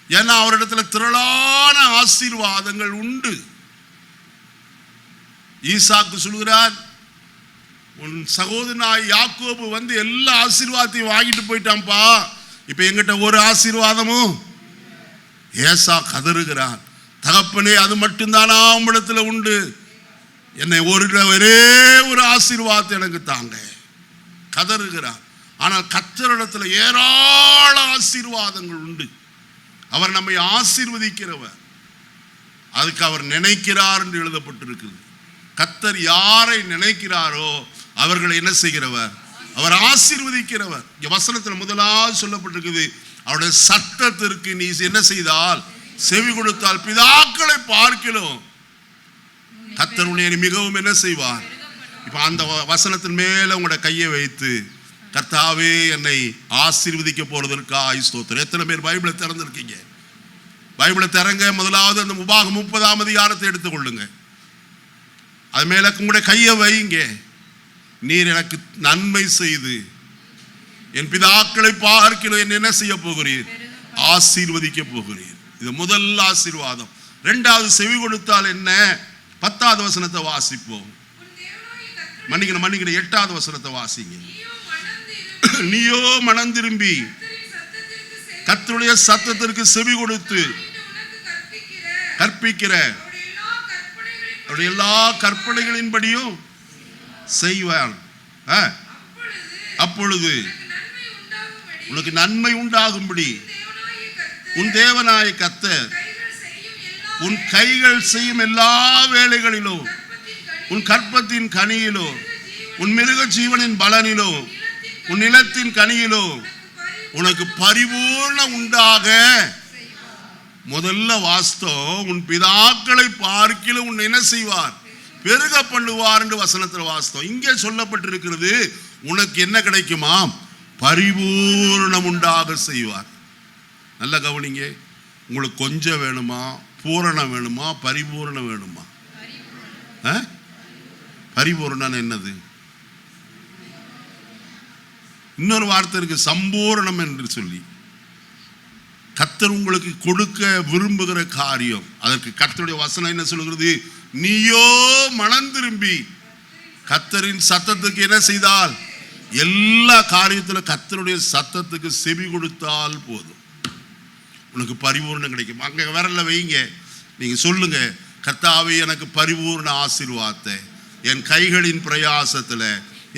ஏன்னா அவரிடத்துல திரளான ஆசீர்வாதங்கள் உண்டு. ஈசாக்கு சொல்கிறார், உன் சகோதரனாய் யாக்கோபு வந்து எல்லா ஆசீர்வாதத்தையும் வாங்கிட்டு போயிட்டான்பா, இப்ப எங்கிட்ட ஒரு ஆசீர்வாதமும். ஏசா கதறுகிறார், தகப்பனே அது மட்டும்தானா உம்மிடத்துல உண்டு, என்னை ஒரே ஒரு ஆசீர்வாதத்தை எனக்கு தாங்க. கதறுகிறார். ஆனால் கர்த்தரிடத்துல ஏராள ஆசீர்வாதங்கள் உண்டு. அவர் நம்மை ஆசீர்வதிக்கிறவர். அதுக்கு அவர் நினைக்கிறார் என்று எழுதப்பட்டிருக்கிறது. கர்த்தர் யாரை நினைக்கிறாரோ அவர்களை என்ன செய்கிறவர்? அவர் ஆசீர்வதிக்கிறவர். வசனத்தில் முதலாவது சொல்லப்பட்டிருக்குது, அவருடைய சத்தத்திற்கு நீ என்ன செய்தால், செவி கொடுத்தால், பிதாக்களை பார்க்கலாம் கர்த்தர் உன்னை மிகவும் என்ன செய்வார். இப்ப அந்த வசனத்தின் மேல உங்களோட கையை வைத்து, கர்த்தாவே என்னை ஆசீர்வதிக்க போறதற்காக ஸ்தோத்திரம். எத்தனை பேர் பைபிளை திறந்திருக்கீங்க? பைபிளை திறங்க. முதலாவது அந்த உபாகம் 30ஆம் அதிகாரத்தை எடுத்துக்கொள்ளுங்க. அது மேல உங்களுடைய கையை வைங்க. நீர் எனக்கு நன்மை செய்து என் பிதாக்களை பார்க்கிறேன், என்ன செய்ய போகிறீர்? ஆசீர்வதிக்க போகிறீர். இது முதல் ஆசீர்வாதம். இரண்டாவது, செவி கொடுத்தால் என்ன? 10வது வசனத்தை வாசிப்போம். மன்னிக்கணும் 8வது வசனத்தை வாசிங்க. நீயோ மனம் திரும்பி கர்த்தருடைய சத்தத்திற்கு செவி கொடுத்து கற்பிக்கிற அவருடைய எல்லா கற்பனைகளின்படியும் செய்வான். அப்பொழுது உனக்கு நன்மை உண்டாகும்படி உன் தேவனாய கர்த்தர் உன் கைகள் செய்யும் எல்லா வேலைகளிலும், உன் கற்பத்தின் கனியிலோ, உன் மிருக ஜீவனின் பலனிலோ, உன் நிலத்தின் கனியிலோ உனக்கு பரிபூர்ணம் உண்டாக. முதல்ல வாஸ்தவம், உன் பிதாக்களை பார்க்கிலும் உன்னை என்ன செய்வார்? பெருக பண்ணுவார் என்று வசனத்தில் வாஸ்தவம். இங்கே சொல்லப்பட்டிருக்கிறது, உனக்கு என்ன கிடைக்குமா? பரிபூர்ணம் உண்டாக செய்வார். நல்ல கவனிங்க. உங்களுக்கு கொஞ்சம் வேணுமா, பூரணம் வேணுமா, பரிபூர்ணம் வேணுமா? பரிபூர்ணம் என்னது? இன்னொரு வார்த்தை இருக்கு, சம்பூரணம் என்று சொல்லி. கர்த்தர் உங்களுக்கு கொடுக்க விரும்புகிற காரியம், அதற்கு கர்த்தருடைய வசனம் என்ன சொல்கிறது? நீயோ மனம் திரும்பி கர்த்தரின் சத்தத்துக்கு என்ன செய்தால், எல்லா காரியத்திலும் கர்த்தருடைய சத்தத்துக்கு செவி கொடுத்தால் போதும், உனக்கு பரிபூர்ணம் கிடைக்கும். அங்க விரல்ல வைங்க, நீங்க சொல்லுங்க, கர்த்தாவே எனக்கு பரிபூர்ண ஆசீர்வாதத்தை என் கைகளின் பிரயாசத்துல,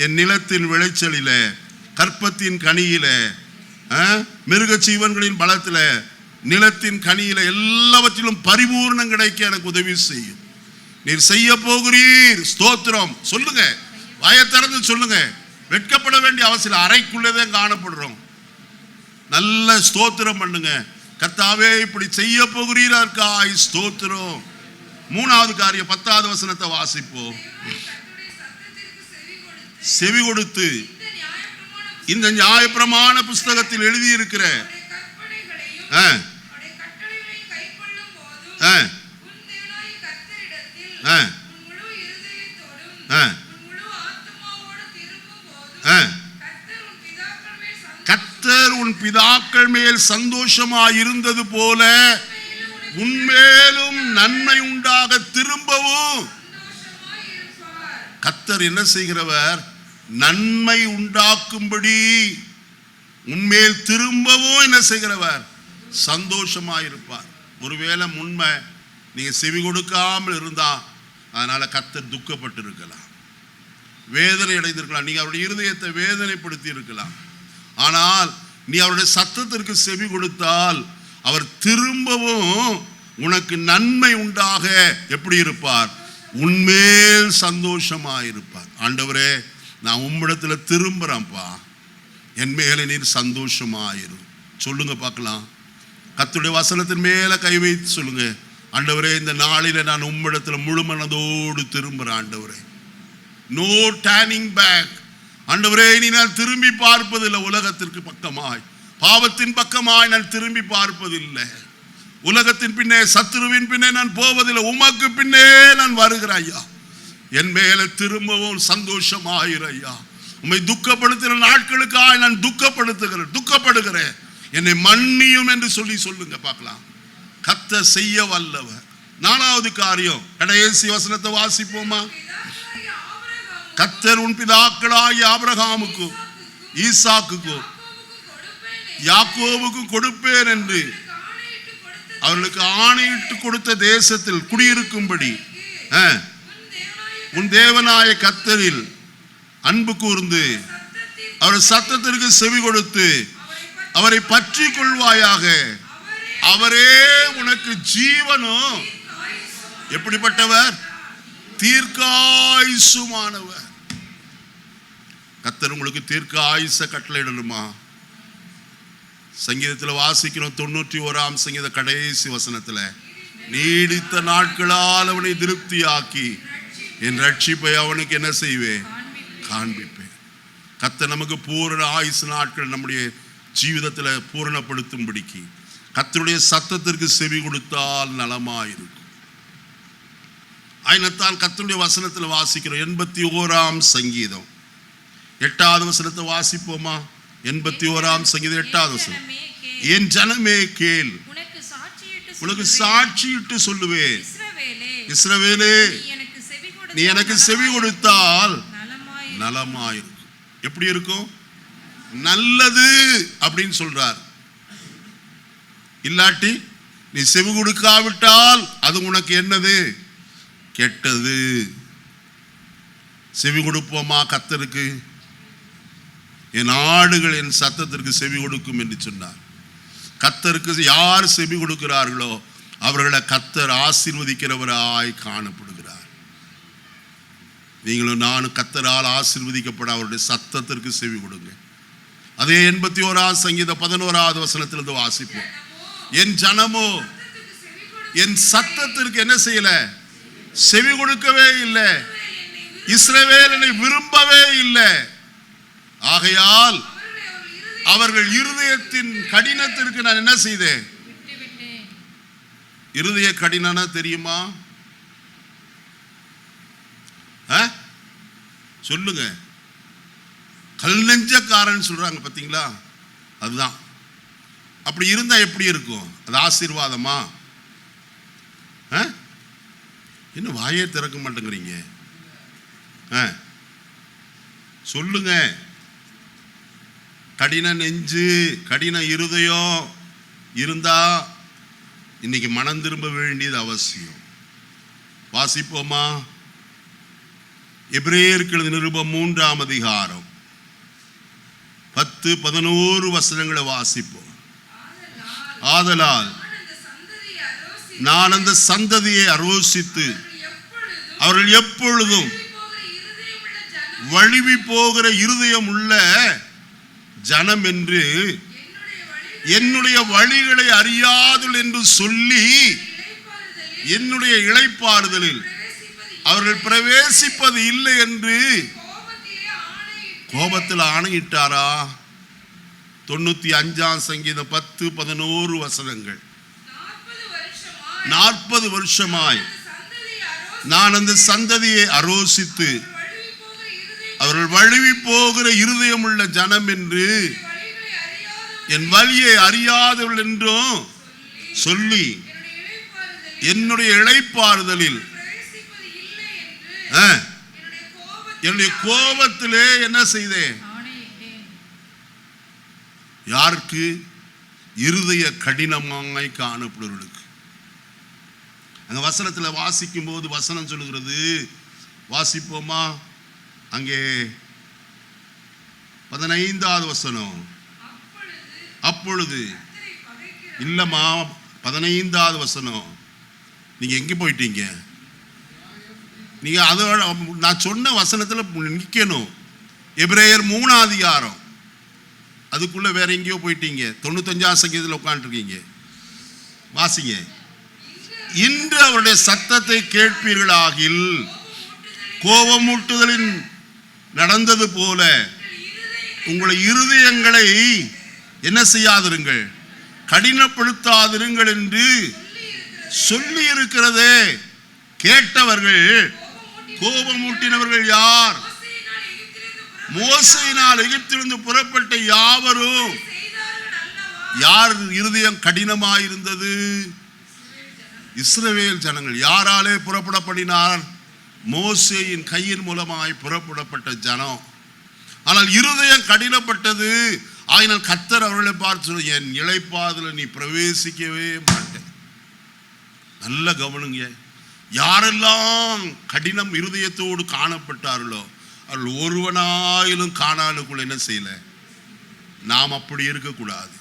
என் நிலத்தின் விளைச்சலில, கற்பத்தின் கனியில, மிருக ஜீவன்களின் பலத்துல, நிலத்தின் கனியில, எல்லாவற்றிலும் பரிபூர்ணம் கிடைக்க எனக்கு உதவி செய்யும். நீர் செய்ய போகிறீர். ஸ்தோத்திரம். சொல்லுங்க, வாயை திறந்து சொல்லுங்க. வெட்கப்பட வேண்டிய அவசியம், அறைக்குள்ளதே காணப்படுறோம். நல்ல ஸ்தோத்திரம் பண்ணுங்க. கர்த்தாவே இப்படி செய்ய போகிறீராய் ஸ்தோத்திரம். மூணாவது காரியம், 10வது வசனத்தை வாசிப்போம். செவி கொடுத்து இந்த நியாயப்பிரமாண புஸ்தகத்தில் எழுதியிருக்கிற கர்த்தர் உன் பிதாக்கள் மேல் சந்தோஷமாய் இருந்தது போல உன்மேலும் நன்மை உண்டாக திரும்பவும். கர்த்தர் என்ன செய்கிறவர்? நன்மை உண்டாக்கும்படி உன்மேல் திரும்பவும் என்ன செய்கிறவர்? சந்தோஷமாயிருப்பார். ஒருவேளை உண்மை நீங்க செவி கொடுக்காமல் இருந்தா அதனால கர்த்தர் துக்கப்பட்டு இருக்கலாம், வேதனை அடைந்திருக்கலாம், நீங்க அவருடைய இருதயத்தை வேதனைப்படுத்தி இருக்கலாம். ஆனால் நீ அவருடைய சத்தத்திற்கு செவி கொடுத்தால் அவர் திரும்பவும் உனக்கு நன்மை உண்டாக எப்படி இருப்பார்? உன்மேல் சந்தோஷமாயிருப்பார். ஆண்டவரே, நான் உம்மிடத்துல திரும்புறேன்ப்பா, என் மேல நீர் சந்தோஷமாயிரும். சொல்லுங்க பார்க்கலாம். கர்த்தருடைய வசனத்தின் மேல கை வைத்து சொல்லுங்க, ஆண்டவரே இந்த நாளில நான் உம்மிடத்துல முழு மனதோடு திரும்புறேன். ஆண்டவரே, நோ டர்னிங் பேக். ஆண்டவரே, இனி நான் திரும்பி பார்ப்பதில்லை உலகத்திற்கு பக்கமாய், பாவத்தின் பக்கமாய் நான் திரும்பி பார்ப்பதில்லை. உலகத்தின் பின்னே, சத்துருவின் பின்னே நான் போவதில்லை. உமக்கு பின்னே நான் வருகிறேன் ஐயா. என் மேல திரும்பவும் சந்தோஷமாயிரு ஐயா. உம்மை துக்கப்படுத்தின நாட்களுக்காக நான் துக்கப்படுகிறேன். என்னை மன்னியும் என்று சொல்லுங்க பார்க்கலாம். கர்த்தர் செய்ய வல்லவர். 4வது காரியம், கடைசி வசனத்தை வாசிப்போமா? கர்த்தர் உன் பிதாக்களாகிய ஆபிரகாமுக்கும் ஈசாக்குக்கும் யாக்கோபுக்கும் கொடுப்பேன் என்று அவர்களுக்கு ஆணையிட்டு கொடுத்த தேசத்தில் குடியிருக்கும்படி உன் தேவனாய கர்த்தரில் அன்பு கூர்ந்து அவர் சத்தத்திற்கு செவி கொடுத்து அவரை பற்றி கொள்வாயாக. அவரே உனக்கு ஜீவனும் எப்படிப்பட்டவர்? தீர்க்காயுசுமானவர். கர்த்தர் உங்களுக்கு தீர்க்க ஆயுச கட்டளையிடணுமா? சங்கீதத்தில் வாசிக்கிறோம், 91ஆம் சங்கீத கடைசி வசனத்துல, நீடித்த நாட்களால் அவனை திருப்தியாக்கி என் ரட்சிப்பை அவனுக்கு என்ன செய்வேன்? காண்பிப்பேன். கர்த்தர் நமக்கு பூரண ஆயுசு நாட்கள் நம்முடைய ஜீவிதத்தில் பூரணப்படுத்தும்படிக்கு கர்த்தருடைய சத்தத்திற்கு செவி கொடுத்தால் நலமாயிருக்கும். ஆயினத்தால் கர்த்தருடைய வசனத்தில் வாசிக்கிறோம். 81ஆம் சங்கீதம் 8வது வசனத்தை வாசிப்போமா? 81ஆம் சங்கீதம் 8வது வசனம். என் ஜனமே கேள், உனக்கு சாட்சியிட்டு சொல்லுவேன், இஸ்ரவேலே நீ எனக்கு செவி கொடுத்தால் நலமாயிருக்கும். எப்படி இருக்கும்? நல்லது அப்படின்னு சொல்றார். இல்லாட்டி நீ செவி கொடுக்காவிட்டால் அது உனக்கு என்னது? கெட்டது. செவி கொடுப்போமா கர்த்தருக்கு? என் ஆடுகள் என் சத்தத்திற்கு செவி கொடுக்கும் என்று சொன்னார். கர்த்தருக்கு யார் செவி கொடுக்கிறார்களோ அவர்களை கர்த்தர் ஆசீர்வதிக்கிறவராய் காணப்படுகிறார். நீங்களும் நானும் கர்த்தரால் ஆசீர்வதிக்கப்பட அவருடைய சத்தத்திற்கு செவி கொடுங்க. அதே 81ஆம் சங்கீதம் 11வது வசனத்திலிருந்து வாசிப்போம். என் ஜனமோ என் சத்தத்திற்கு என்ன செய்யல? செவி கொடுக்கவே இல்லை. இஸ்ரவேல் என்னை விரும்பவே இல்லை. ஆகையால் அவர்கள் இருதயத்தின் கடினத்திற்கு நான் என்ன செய்தேன்? இருதய கடினா தெரியுமா? சொல்லுங்க. கல் நெஞ்சக்காரன் சொல்றாங்க பாத்தீங்களா? அதுதான். அப்படி இருந்தா எப்படி இருக்கும்? அது ஆசீர்வாதமா? இன்னும் வாயே திறக்க மாட்டேங்கிறீங்க. சொல்லுங்க. கடின நெஞ்சு, கடின இருதயம் இருந்தா இன்னைக்கு மனம் திரும்ப வேண்டியது அவசியம். வாசிப்போமா? எபிரேயருக்கு எழுதின நிருபம் 3ஆம் அதிகாரம் 10-11 வசனங்களை வாசிப்போம். ஆதலால் நான் அந்த சந்ததியை அரோசித்து அவர்கள் எப்பொழுதும் வழுவி போகிற இருதயம் உள்ள ஜனம் என்று என்னுடைய வழிகளை அறியாதுள் என்று சொல்லி என்னுடைய இளைப்பாறுதலில் அவர்கள் பிரவேசிப்பது இல்லை என்று கோபத்தில் ஆணையிட்டாரா? 95ஆம் சங்கீதம் 10-11 வசனங்கள். 40 வருஷமாய் நான் அந்த சந்ததியை அரோசித்து அவர்கள் வழுவி போகிற இருதயம் உள்ள ஜனம் என்று என் வழியை அறியாதவர்கள் என்றும் சொல்லி என்னுடைய இளைப்பாறுதலில் என்னுடைய கோபத்திலே என்ன செய்தேன்? யாருக்கு? இருதய கடினமாய் காணப்படுவர்களுக்கு. அங்க வசனத்தில் வாசிக்கும் போது வசனம் சொல்லுகிறது, வாசிப்போமா? அங்கே 15வது வசனம். அப்பொழுது இல்லம்மா, 15வது வசனம். நீங்க எங்க போயிட்டீங்க? நீங்க அதோட நான் சொன்ன வசனத்தில் நிக்கணும். எபிரேயர் 3ஆம் அதிகாரம், அதுக்குள்ள வேற எங்கேயோ போயிட்டீங்க. 95ஆம் சங்கீதத்தில் உட்காந்துருக்கீங்க. வாசிங்க. இன்று அவருடைய சத்தத்தை கேட்பீர்களாகில் கோபமூட்டுதலின் நடந்தது போல உங்களை இருதயங்களை என்ன செய்யாதிருங்கள், கடினப்படுத்தாதிருங்கள் என்று சொல்லி இருக்கிறதே. கேட்டவர்கள் கோபமூட்டினவர்கள் யார்? மோசேயினால் எகிப்திலிருந்து புறப்பட்ட யாவரும். யார் இருதயம் கடினமாயிருந்தது? இஸ்ரவேல் ஜனங்கள். யாராலே புறப்படப்படினார்? மோசேயின் கையின் மூலமாய் புறப்படப்பட்ட ஜனம். ஆனால் இருதயம் கடினப்பட்டது. ஆயினால் கர்த்தர் அவர்களை பார்த்து, என் இளைப்பாறுதலில் நீ பிரவேசிக்கவே மாட்டேன். நல்ல கவனிங்க. யாரெல்லாம் கடினம் இருதயத்தோடு காணப்பட்டார்களோ அவர்கள் ஒருவனாயிலும் கானானுக்குள்ள என்ன செய்யல. நாம் அப்படி இருக்கக்கூடாது.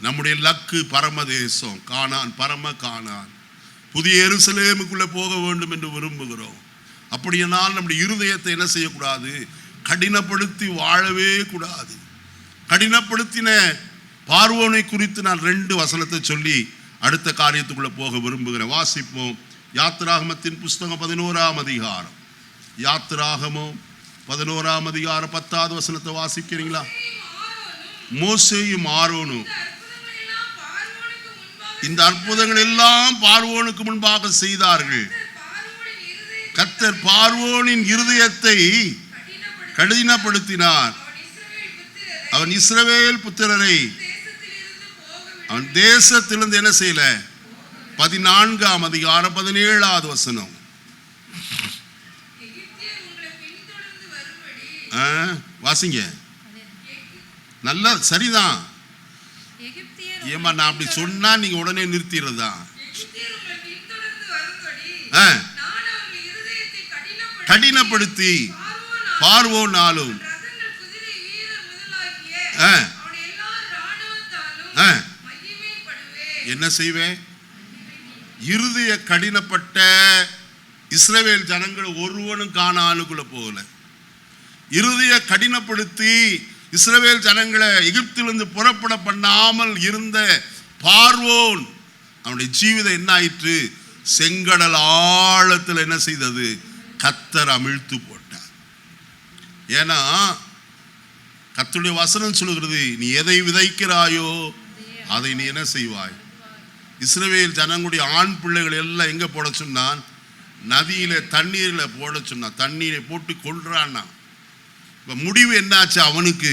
நம்முடைய லக்கு பரமதேசம் கானான், பரம கானான், புதிய எருசலேமுக்குள்ள போக வேண்டும் என்று விரும்புகிறோம். அப்படியானால் நம்முடைய இருதயத்தை என்ன செய்யக்கூடாது, கடினப்படுத்தி வாழவே கூடாது. கடினப்படுத்தின பார்வோனை குறித்து நான் 2 வசனத்தை சொல்லி அடுத்த காரியத்துக்குள்ள போக விரும்புகிறேன். வாசிப்போம். யாத்திராகமத்தின் புஸ்தகம் 11ஆம் அதிகாரம். யாத்திராகமம் 11ஆம் அதிகாரம் 10வது வசனத்தை வாசிக்கிறீங்களா? மோசேயும் ஆரோனும் இந்த அற்புதங்கள் எல்லாம் பார்வோனுக்கு முன்பாக செய்தார்கள். கர்த்தர் பார்வோனின் இருதயத்தை கடினப்படுத்தினார். அவன் இஸ்ரவேல் புத்திரரை அவன் தேசத்திலிருந்து என்ன செய்யல. 14ஆம் அதிகாரம் 17வது வசனம். வாசிங்க. நல்லா சரிதான். ஏமா நான் அப்படி சொன்னா நீங்க உடனே நிறுத்திடுறதா? கடினப்படுத்தி பார்வோனாலும் என்ன செய்வேன்? இருதய கடினப்பட்ட இஸ்ரவேல் ஜனங்கள் ஒருவனும் கானானுக்குள்ள போகல. இருதய கடினப்படுத்தி இஸ்ரவேல் ஜனங்களை எகிப்திலிருந்து புறப்பட பண்ணாமல் இருந்த பார்வோன் அவனுடைய ஜீவிதம் என்ன ஆயிற்று? செங்கடல் ஆழத்தில் என்ன செய்தது? கர்த்தர் அமிழ்த்து போட்டார். ஏன்னா கர்த்தருடைய வசனம் சொல்லுகிறது, நீ எதை விதைக்கிறாயோ அதை நீ என்ன செய்வாய். இஸ்ரவேல் ஜனங்களுடைய ஆண் பிள்ளைகள் எல்லாம் எங்க போட சொன்னான்? நதியில தண்ணீர்ல போட சொன்னான். தண்ணீரை போட்டு கொள்றான்னா. இப்ப முடிவு என்னாச்சு அவனுக்கு?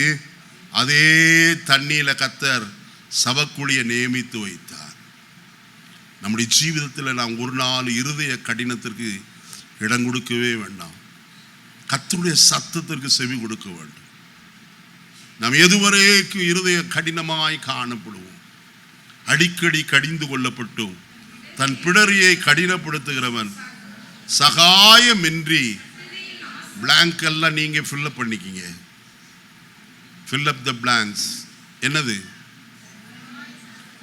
அதே தண்ணீர்ல கர்த்தர் சபக்குழியை நியமித்து வைத்தார். நம்முடைய ஜீவிதத்தில் நாம் ஒரு நாள் இருதய கடினத்திற்கு இடம் கொடுக்கவே வேண்டாம். கர்த்தருடைய சத்தத்திற்கு செவி கொடுக்க வேண்டும். நாம் எதுவரைக்கும் இருதய கடினமாய் காணப்படுவோம். அடிக்கடி கடிந்து கொள்ளப்பட்டும் தன் பிடரியை கடினப்படுத்துகிறவன் சகாயமின்றி. பிளாங்க் எல்லாம் நீங்க ஃபில் அப் பண்ணிக்கிங்க. Fill up the blanks. என்னது?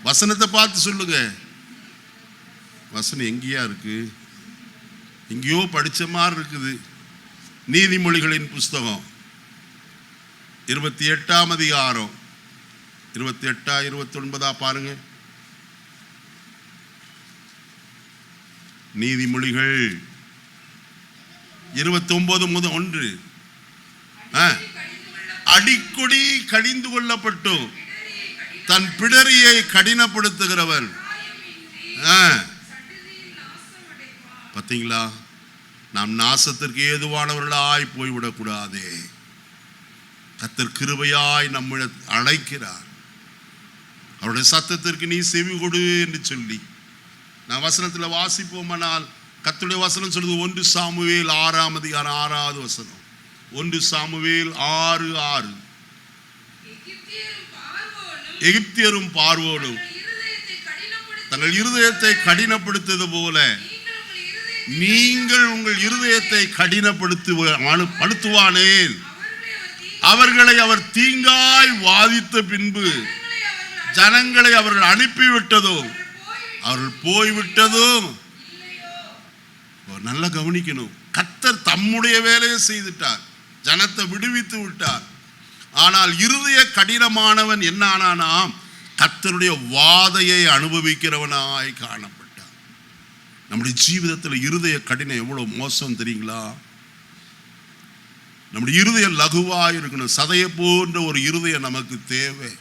வசனத்தை பார்த்து சொல்லுங்க. வசனம் எங்கேயா இருக்கு? எங்கேயோ படிச்ச மாதிரி இருக்குது. நீதிமொழிகளின் புஸ்தகம் 28ஆம் அதிகாரம் 28 29 பாருங்க. நீதிமொழிகள் 29 முதல் 1. அடிக்கடி கடிந்து கொள்ளப்பட்டும் தன் பிடரியை கடினப்படுத்துகிறவன். பார்த்தீங்களா? நாம் நாசத்திற்கு ஏதுவானவர்களாய் போய்விடக்கூடாதே. கர்த்தர் கிருபையாய் நம்மை அழைக்கிறார். அவருடைய சத்தத்திற்கு நீ செவி கொடு என்று சொல்லி நான் வசனத்தில் வாசிப்போமானால் கர்த்தருடைய வசனம் சொல்லுது. 1 சாமுவேல் 6ஆம் அதிகாரம் 6வது வசனம். 1 சாமுவேல் 6:6. எகிப்தியரும் பார்வோனும் தங்கள் இருதயத்தை கடினப்படுத்துவது போல நீங்கள் உங்கள் இருதயத்தை கடினப்படுத்துவானேன். அவர்களை அவர் தீங்காய் வாதித்த பின்பு ஜனங்களை அவர்கள் அனுப்பிவிட்டதும் அவர்கள் போய்விட்டதும். நல்லா கவனிக்கணும். கர்த்தர் தம்முடைய வேலையை செய்துட்டார். ஜனத்தை விடுவித்து விட்டார். ஆனால் இருதய கடினமானவன் என்ன ஆனானாம்? கர்த்தருடைய வாதையை அனுபவிக்கிறவனாய் காணப்பட்டார். நம்முடைய ஜீவிதத்தில் இருதய கடினம் எவ்வளவு மோசம் தெரியுங்களா? நம்முடைய இருதயம் லகுவாக இருக்கணும். சதையை போன்ற ஒரு இருதயம் நமக்கு தேவை.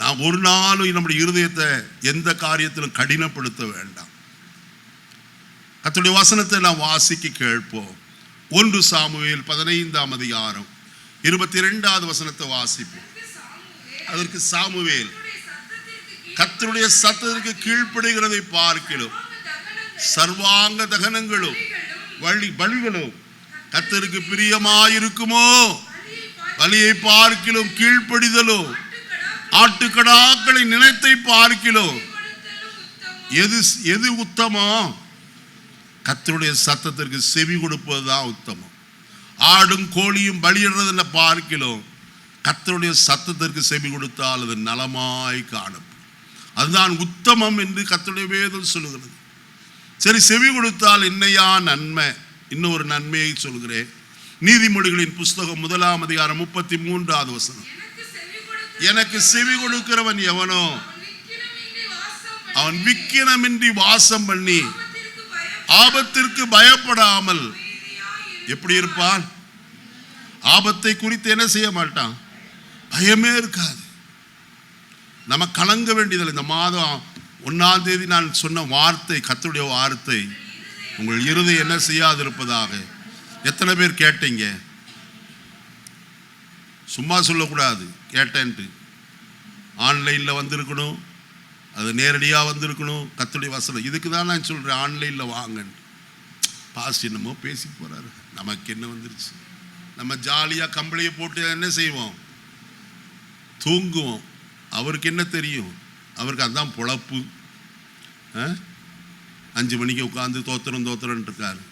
நாம் ஒரு நாளும் நம்முடைய இருதயத்தை எந்த காரியத்திலும் கடினப்படுத்த வேண்டாம். கர்த்தருடைய வசனத்தை நாம் வாசிக்க கேட்போம். 1 சாமுவேல் 15ஆம் அதிகாரம் 22வது வசனத்தை வாசிப்போம். அதற்கு சாமுவேல், கர்த்தருடைய சத்தத்திற்கு கீழ்ப்படுகிறதை பார்க்கிலும் சர்வாங்க தகனங்களும் பலிகளும் கர்த்தருக்கு பிரியமாயிருக்குமோ? பலியை பார்க்கிலும் கீழ்ப்படிதலும் ஆட்டுக்கடாக்களை நினைத்தை பார்க்கிலும் எது உத்தமம்? கர்த்தருடைய சத்தத்திற்கு செவி கொடுப்பதுதான் உத்தமம். ஆடும் கோழியும் பலியிடுறதுல பார்க்கிலும் கர்த்தருடைய சத்தத்திற்கு செவி கொடுத்தால் அது நலமாய் காணப்படும். அதுதான் உத்தமம் என்று கர்த்தருடைய வேதம் சொல்லுகிறது. சரி, செவி கொடுத்தால் என்னையா நன்மை? இன்னொரு நன்மையை சொல்கிறேன். நீதிமொழிகளின் புஸ்தகம் 1ஆம் அதிகாரம் 33வது வசனம். எனக்கு செவி கொடுக்கிறவன் எவனோ அவன் விக்கினமின்றி வாசம் பண்ணி ஆபத்திற்கு பயப்படாமல் எப்படி இருப்பான்? ஆபத்தை குறித்து என்ன செய்ய மாட்டான்? பயமே இருக்காது. நம்ம கலங்க வேண்டியதில்லை. இந்த மாதம் 1ஆம் தேதி நான் சொன்ன வார்த்தை, கர்த்தருடைய வார்த்தை, உங்கள் இருதயம் என்ன செய்யாது இருப்பதாக. எத்தனை பேர் கேட்டீங்க? சும்மா சொல்லக்கூடாது கேட்டேன்ட்டு. ஆன்லைனில் வந்திருக்கணும், அது நேரடியாக வந்திருக்கணும். கர்த்தருடைய வசனம் இதுக்கு தான் நான் சொல்கிறேன், ஆன்லைனில் வாங்கன்னு. பாஸ் என்னமோ பேசி போகிறாரு, நமக்கு என்ன வந்துருச்சு? நம்ம ஜாலியாக கம்பளியை போட்டு என்ன செய்வோம்? தூங்குவோம். அவருக்கு என்ன தெரியும்? அவருக்கு அதுதான் பொழப்பு. 5 மணிக்கு உட்காந்து தோத்திரம் இருக்காரு.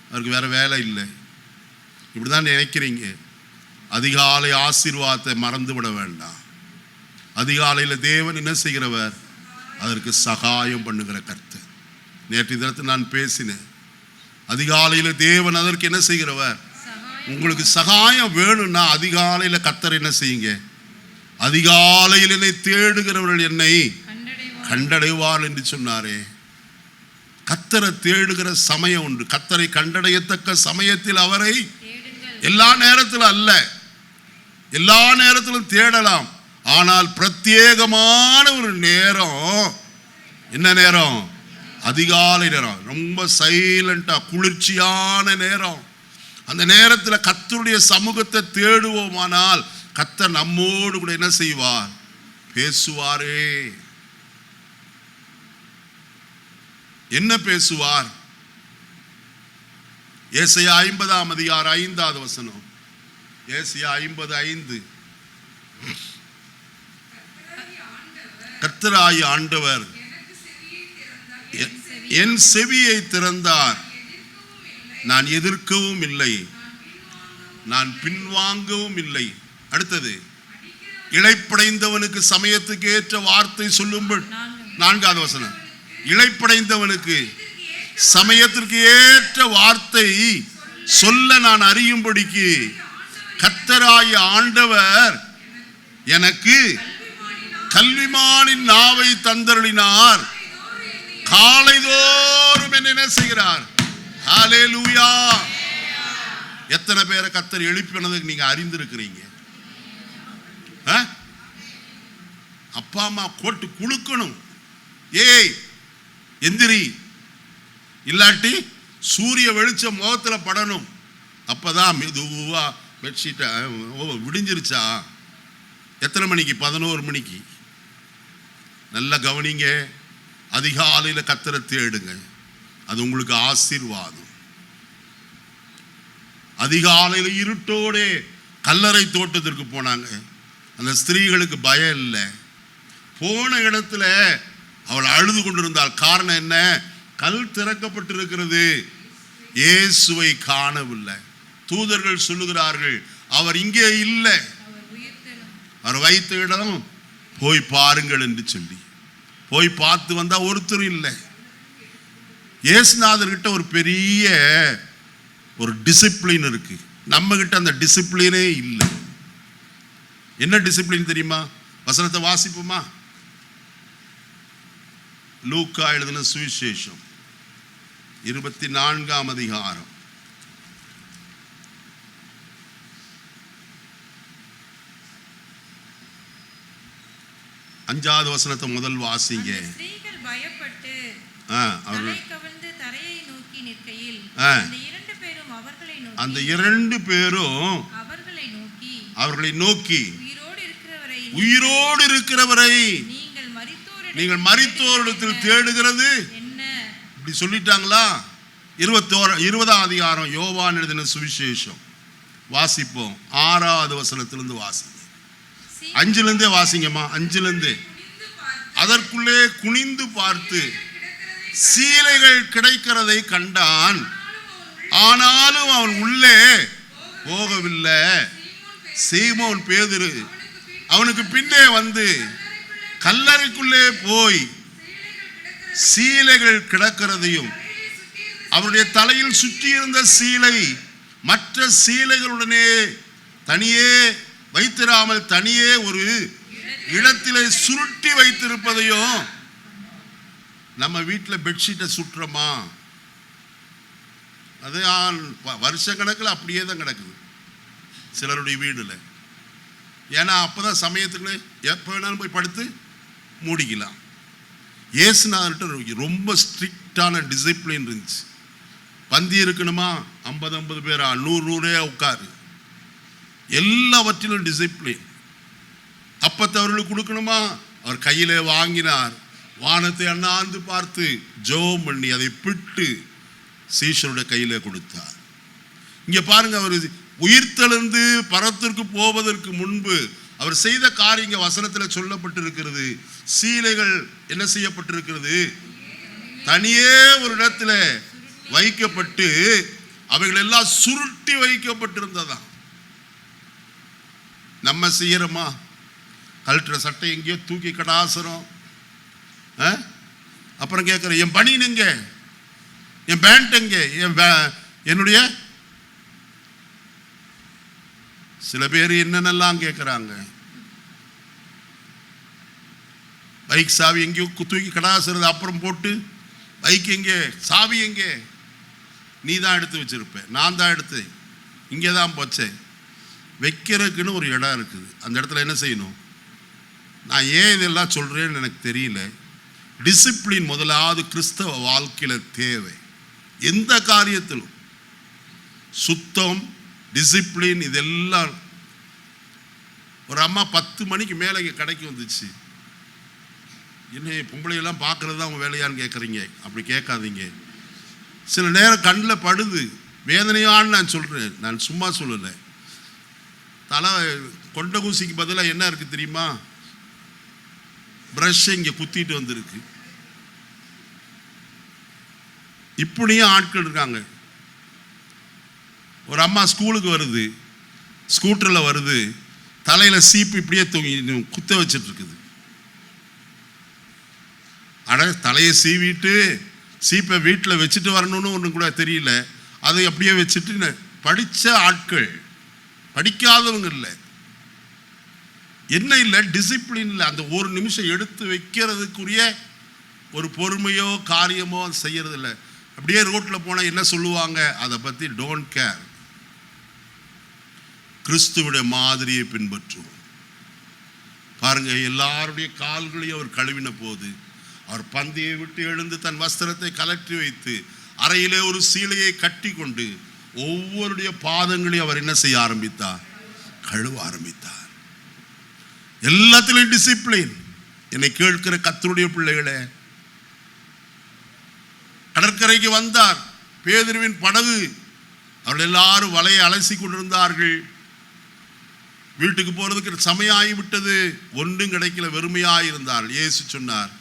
அவருக்கு வேறு வேலை இல்லை. இப்படி தான் நினைக்கிறீங்க. அதிகாலை ஆசீர்வாதத்தை மறந்து விட வேண்டாம். அதிகாலையில் தேவன் என்ன செய்கிறவர்? அதற்கு சகாயம் பண்ணுகிற கர்த்தர். நேற்று தினத்தில் நான் பேசினேன். அதிகாலையில் தேவன் அதற்கு என்ன செய்கிறவர்? உங்களுக்கு சகாயம் வேணும்னா அதிகாலையில் கர்த்தர் என்ன செய்யுங்க? அதிகாலையில் என்னை தேடுகிறவர்கள் என்னை கண்டடைவார் என்று சொன்னாரே. கர்த்தரை தேடுகிற சமயம் உண்டு. கர்த்தரை கண்டடையத்தக்க சமயத்தில் அவரை எல்லா நேரத்திலும் அல்ல, எல்லா நேரத்திலும் தேடலாம். ஆனால் பிரத்யேகமான ஒரு நேரம். என்ன நேரம்? அதிகாலை நேரம். ரொம்ப சைலண்டா குளிர்ச்சியான நேரம். அந்த நேரத்தில் கர்த்தருடைய சமூகத்தை தேடுவோமானால் கர்த்தர் நம்மோடு கூட என்ன செய்வார்? பேசுவாரே. என்ன பேசுவார்? ஏசாயா 50ஆம் அதிகாரம் 5வது வசனம். ஏசாயா 50:5. கர்த்தராகிய ஆண்டவர் என் செவியை திறந்தார், நான் எதிர்க்கவும் இல்லை, நான் பின்வாங்கவும் இல்லை. அடுத்தது, இளைப்படைந்தவனுக்கு சமயத்துக்கு ஏற்ற வார்த்தை சொல்லும்படி. 4வது வசனம். இளைப்படைந்தவனுக்கு சமயத்திற்கு ஏற்ற வார்த்தை சொல்ல நான் அறியும்படிக்கு கர்த்தராகிய ஆண்டவர் எனக்கு கல்விமானின் நாவை தந்தருளினார். காலைதோறும் என்ன செய்கிறார்? ஹல்லேலூயா. எத்தனை பேரை கர்த்தர் எழுப்பினதுக்கு நீங்க அறிந்திருக்கிறீங்க? அப்பா அம்மா போட்டு குலுக்கணும். ஏய் எந்திரி, இல்லாட்டி சூரிய வெளிச்சம் முகத்துல படணும். அப்பதான் மெதுவா பெட்ஷீட்டை விடிஞ்சிருச்சா? எத்தனை மணிக்கு? 11 மணிக்கு. நல்லா கவனிங்க. அதிகாலையில் கர்த்தரை தேடுங்க, அது உங்களுக்கு ஆசீர்வாதம். அதிகாலையில் இருட்டோடே கல்லறை தோட்டத்திற்கு போனாங்க. அந்த ஸ்திரீகளுக்கு பயம் இல்லை. போன இடத்துல அவள் அழுது கொண்டிருந்தாள். காரணம் என்ன? கல் திறக்கப்பட்டிருக்கிறது, இயேசுவை காணவில்லை. தூதர்கள் சொல்லுகிறார்கள், அவர் இங்கே இல்லை, அவர் வைத்த இடம் போய் பாருங்கள் என்று சொல்லி போய் பார்த்து வந்தா ஒருத்தர் இல்லை. இயேசுநாதர்கிட்ட ஒரு பெரிய ஒரு டிசிப்ளின் இருக்கு. நம்ம கிட்ட அந்த டிசிப்ளினே இல்லை. என்ன டிசிப்ளின் தெரியுமா? வசனத்தை வாசிப்போமா? லூக்கா எழுதின சுவிசேஷம் 24ஆம் அதிகாரம் 5வது வசனத்தை முதல் வாசிங்க. ஸ்திரீகள் பயப்பட்டு தரையை நோக்கி நிற்கையில் அந்த 2 பேரும் அவர்களை நோக்கி உயிரோடு இருக்கிறவரை நீங்கள் மரித்தோரிடத்தில் தேடுகிறது என்ன இப்படி சொல்லிட்டாங்களா? 20ஆம் அதிகாரம் யோவான் எழுதின சுவிசேஷம் வாசிப்போம். 6வது வசனத்திலிருந்து வாசிங்க. 5லிருந்தே வாசிங்கம்மா. 5லிருந்து. அதற்குள்ளே குனிந்து பார்த்து சீலைகள் கிடைக்கிறதை கண்டான், ஆனாலும் அவன் உள்ளே போகவில்லை. சீமோன் பேதுரு அவனுக்கு பின்னே வந்து கல்லறைக்குள்ளே போய் சீலைகள் கிடக்கிறதையும் அவருடைய தலையில் சுற்றி இருந்த சீலை மற்ற சீலைகளுடனே தனியே வைத்திராமல் தனியே ஒரு இடத்திலே சுருட்டி வைத்திருப்பதையும். நம்ம வீட்டில் பெட்ஷீட்டை சுற்றுறோமா? அது வருஷ கணக்கில் அப்படியே தான் கிடக்குது சிலருடைய வீடுல. ஏன்னா அப்போதான் சமயத்துக்குள்ளே எப்போ வேணாலும் போய் படுத்து மூடிக்கலாம். இயேசுநாதர்கிட்ட ரொம்ப ஸ்ட்ரிக்டான டிசிப்ளின் இருந்துச்சு. பந்தி இருக்கணுமா 50 பேரா 100 உட்காரு, எல்லாவற்றிலும் டிசிப்ளின். அப்பத்தை அவர்களுக்கு கொடுக்கணுமா, அவர் கையிலே வாங்கினார், வானத்தை அண்ணாந்து பார்த்து ஜெபம் பண்ணி அதை பிட்டு சீஷருடைய கையிலே கொடுத்தார். இங்க பாருங்க, அவர் உயிர்த்தெழுந்து பரத்திற்கு போவதற்கு முன்பு அவர் செய்த காரியங்க வசனத்தில் சொல்லப்பட்டிருக்கிறது. சீலைகள் என்ன செய்யப்பட்டிருக்கிறது? தனியே ஒரு இடத்துல வைக்கப்பட்டு அவைகள் எல்லாம் சுருட்டி வைக்கப்பட்டிருந்ததா. நம்ம செய்யறோமா? கழட்டுற சட்டை எங்கேயோ தூக்கி கடாசரம், அப்புறம் கேட்குற என் பனியன் எங்க, என் பேண்ட் எங்க, என்னுடைய சில பேர் என்னென்னலாம் கேட்குறாங்க. பைக் சாவி எங்கேயோ தூக்கி கடாசுறது, அப்புறம் போட்டு பைக் எங்கே, சாவி எங்கே, நீ தான் எடுத்து வச்சிருப்ப, நான் தான் எடுத்து இங்கே தான் போச்சேன். வைக்கிறதுக்குன்னு ஒரு இடம் இருக்குது, அந்த இடத்துல என்ன செய்யணும்? நான் ஏன் இதெல்லாம் சொல்கிறேன்னு எனக்கு தெரியல. டிசிப்ளின் முதலாவது கிறிஸ்தவ வாழ்க்கையில் தேவை. எந்த காரியத்திலும் சுத்தம், டிசிப்ளின், இதெல்லாம். ஒரு அம்மா 10 மணிக்கு மேலே இங்கே கடைக்கு வந்துச்சு. என்ன பொம்பளையெல்லாம் பார்க்குறது தான் உங்கள் வேலையான்னு கேட்குறீங்க? அப்படி கேட்காதீங்க. சில நேரம் கண்ணில் படுது, வேதனையான்னு நான் சொல்கிறேன், நான் சும்மா சொல்லலை. தலை கொண்ட ஊசிக்கு பதிலாக என்ன இருக்குது தெரியுமா? ப்ரஷ் இங்கே குத்திட்டு வந்திருக்கு. இப்படியும் ஆட்கள் இருக்காங்க. ஒரு அம்மா ஸ்கூலுக்கு வருது, ஸ்கூட்டரில் வருது, தலையில் சீப்பு இப்படியே தூங்கி குத்த வச்சுட்டு இருக்குது. அட, தலையை சீவிட்டு சீப்பை வீட்டில் வச்சுட்டு வரணும்னு ஒன்று கூட தெரியல, அதை அப்படியே வச்சுட்டு. படித்த ஆட்கள், படிக்காதவங்க இல்லை, என்ன இல்லை, டிசிப்ளின் இல்லை. அந்த ஒரு நிமிஷம் எடுத்து வைக்கிறதுக்குரிய ஒரு பொறுமையோ காரியமோ செய்யறது இல்லை. அப்படியே ரோட்டில் போனால் என்ன சொல்லுவாங்க அதை பற்றி டோன்ட் கேர். கிறிஸ்துவுடைய மாதிரியை பின்பற்றுவோம். பாருங்க, எல்லாருடைய கால்களையும் அவர் கழுவின போது அவர் பந்தியை விட்டு எழுந்து தன் வஸ்திரத்தை கலற்றி வைத்து அறையிலே ஒரு சீலையை கட்டி கொண்டு ஒவ்வொருடைய பாதங்களையும் அவர் என்ன செய்ய ஆரம்பித்தார்? கழுவ ஆரம்பித்தார். எல்லாத்திலும் டிசிப்ளின். என்னை கேட்கிற கர்த்தருடைய பிள்ளைகளே, கடற்கரைக்கு வந்தார், பேதுருவின் படகு, அவர்கள் எல்லாரும் வலையை அலசி கொண்டிருந்தார்கள். வீட்டுக்கு போறதுக்கு சமயம் ஆகிவிட்டது, ஒன்றும் கிடைக்கல, வெறுமையாயிருந்தார். இயேசு சொன்னார்,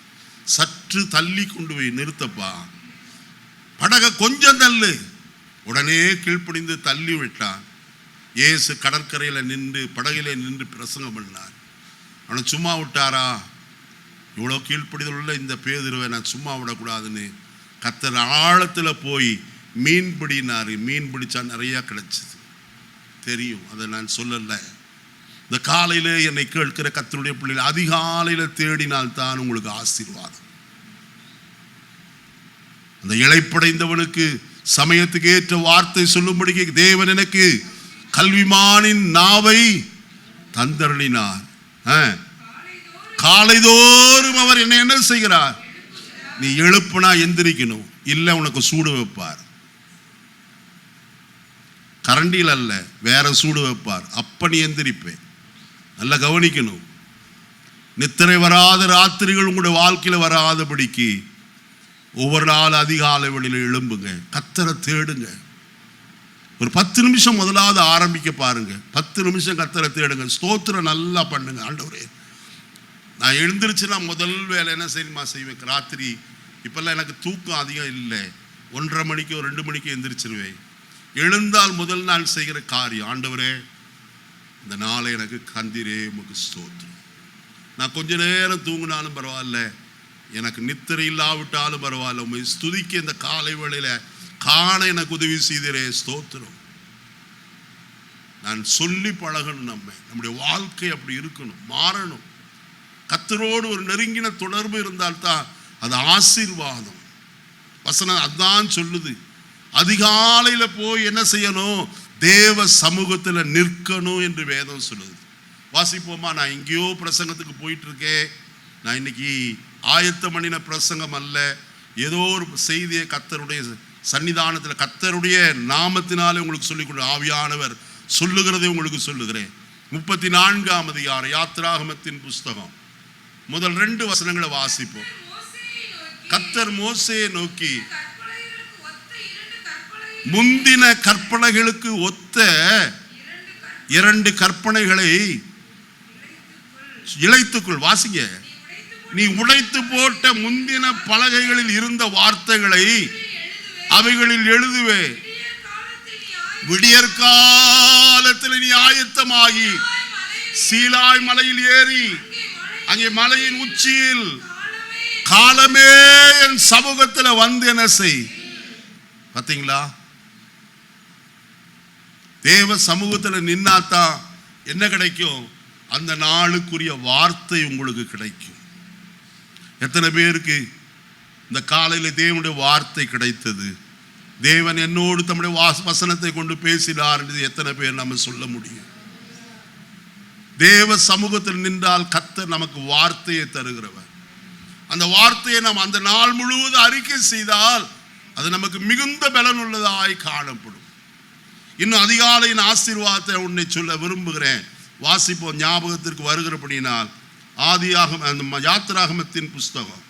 சற்று தள்ளி கொண்டு போய் நிறுத்தப்பா, படகை கொஞ்சம் தள்ளு. உடனே கீழ்ப்படிந்து தள்ளி விட்டான். இயேசு கடற்கரையில் நின்று படகிலே நின்று பிரசங்கம் பண்ணார். அவனை சும்மா விட்டாரா? இவ்வளோ கீழ்ப்படிதல் உள்ள இந்த பேதுருவை நான் சும்மா விடக்கூடாதுன்னு கர்த்தர் ஆழத்தில் போய் மீன் பிடினார். மீன் பிடிச்சா நிறையா கிடைச்சிது, தெரியும், அதை நான் சொல்லலை. இந்த காலையில் என்னை கேட்கிற கர்த்தருடைய பிள்ளைகள், அதிகாலையில் தேடினால்தான் உங்களுக்கு ஆசீர்வாதம். அந்த இளைப்படைந்தவனுக்கு சமயத்துக்கு ஏற்ற வார்த்தை சொல்லும்படி தேவன் எனக்கு கல்விமானின் நாவை தந்தருளினார். காலைதோறும் அவர் என்ன செய்கிறார்? நீ எழுப்புனா எந்திரிக்கணும், இல்ல உனக்கு சூடு வைப்பார். கரண்டியில் அல்ல, வேற சூடு வைப்பார். அப்ப நீ எந்திரிப்பேன். நல்லா கவனிக்கணும். நித்திரை வராத ராத்திரிகள் உங்களுடைய வாழ்க்கையில வராதபடிக்கு ஒவ்வொரு நாள் அதிகாலை வேளையில எழும்புங்க, கர்த்தரை தேடுங்க. ஒரு 10 நிமிஷம் முதலாவது ஆரம்பிக்க பாருங்க. 10 நிமிஷம் கர்த்தரை தேடுங்க, ஸ்தோத்திரம் நல்லா பண்ணுங்க. ஆண்டவரே, நான் எழுந்திருச்சுன்னா முதல் வேலை என்ன செய்வேன்? ராத்திரி இப்பெல்லாம் எனக்கு தூக்கம் அதிகம் இல்லை, 1:30 மணிக்கோ 2 மணிக்கோ எந்திரிச்சிருவேன். எழுந்தால் முதல் நாள் செய்கிற காரியம், ஆண்டவரே இந்த நாளை எனக்கு கந்திரே உமக்கு ஸ்தோத்திரம். நான் கொஞ்ச நேரம் தூங்கினாலும் பரவாயில்ல, எனக்கு நித்திரை இல்லாவிட்டாலும் பரவாயில்ல, உண்மை ஸ்துதிக்க இந்த காலை வேளையில காண எனக்கு உதவி செய்தரே, ஸ்தோத்திரம். நான் சொல்லி பழகணும். நம்முடைய வாழ்க்கை அப்படி இருக்கணும், மாறணும். கர்த்தரோடு ஒரு நெருங்கின தொடர்பு இருந்தால்தான் அது ஆசீர்வாதம். வசனம் அதான் சொல்லுது. அதிகாலையில போய் என்ன செய்யணும்? தேவ சமூகத்தில் நிற்கணும் என்று வேதம் சொல்லுது. வாசிப்போமா? நான் எங்கேயோ பிரசங்கத்துக்கு போயிட்டு இருக்கேன். நான் இன்னைக்கு ஆயத்தம் பண்ணின பிரசங்கம் அல்ல, ஏதோ ஒரு செய்தியை கர்த்தருடைய சன்னிதானத்தில் கர்த்தருடைய நாமத்தினாலே உங்களுக்கு சொல்லிக் கொண்டு ஆவியானவர் சொல்லுகிறதை உங்களுக்கு சொல்லுகிறேன். 34ஆம் அதிகாரம் யாத்திராகமத்தின் புஸ்தகம் முதல் 2 வசனங்களை வாசிப்போம். கர்த்தர் மோசேயை நோக்கி முந்தின கற்பனைகளுக்கு ஒத்த 2 கற்பனைகளை இழைத்துக்குள். வாசிங்க. நீ உடைத்து போட்ட முந்தின பலகைகளில் இருந்த வார்த்தைகளை அவைகளில் எழுதுவே. விடியற் காலத்தில் நீ ஆயத்தமாகி சீலாய் மலையில் ஏறி அங்கே மலையின் உச்சியில் காலமே என் சமூகத்தில் வந்து என்ன செய். பார்த்தீங்களா? தேவ சமூகத்தில் நின்னாதான் என்ன கிடைக்கும்? அந்த நாளுக்குரிய வார்த்தை உங்களுக்கு கிடைக்கும். எத்தனை பேருக்கு இந்த காலையில் தேவனுடைய வார்த்தை கிடைத்தது? தேவன் என்னோடு தம்முடைய வசனத்தை கொண்டு பேசினார் என்று எத்தனை பேர் நம்ம சொல்ல முடியும்? தேவ சமூகத்தில் நின்றால் கர்த்தர் நமக்கு வார்த்தையை தருகிறவர். அந்த வார்த்தையை நாம் அந்த நாள் முழுவதும் அறிக்கை செய்தால் அது நமக்கு மிகுந்த பலனுள்ளதாய் காணப்படும். இன்னும் அதிகாலையின் ஆசீர்வாதத்தை உன்னை சொல்ல விரும்புகிறேன். வாசிப்போம். ஞாபகத்திற்கு வருகிறபடினால் யாத்திராகமத்தின் புஸ்தகம்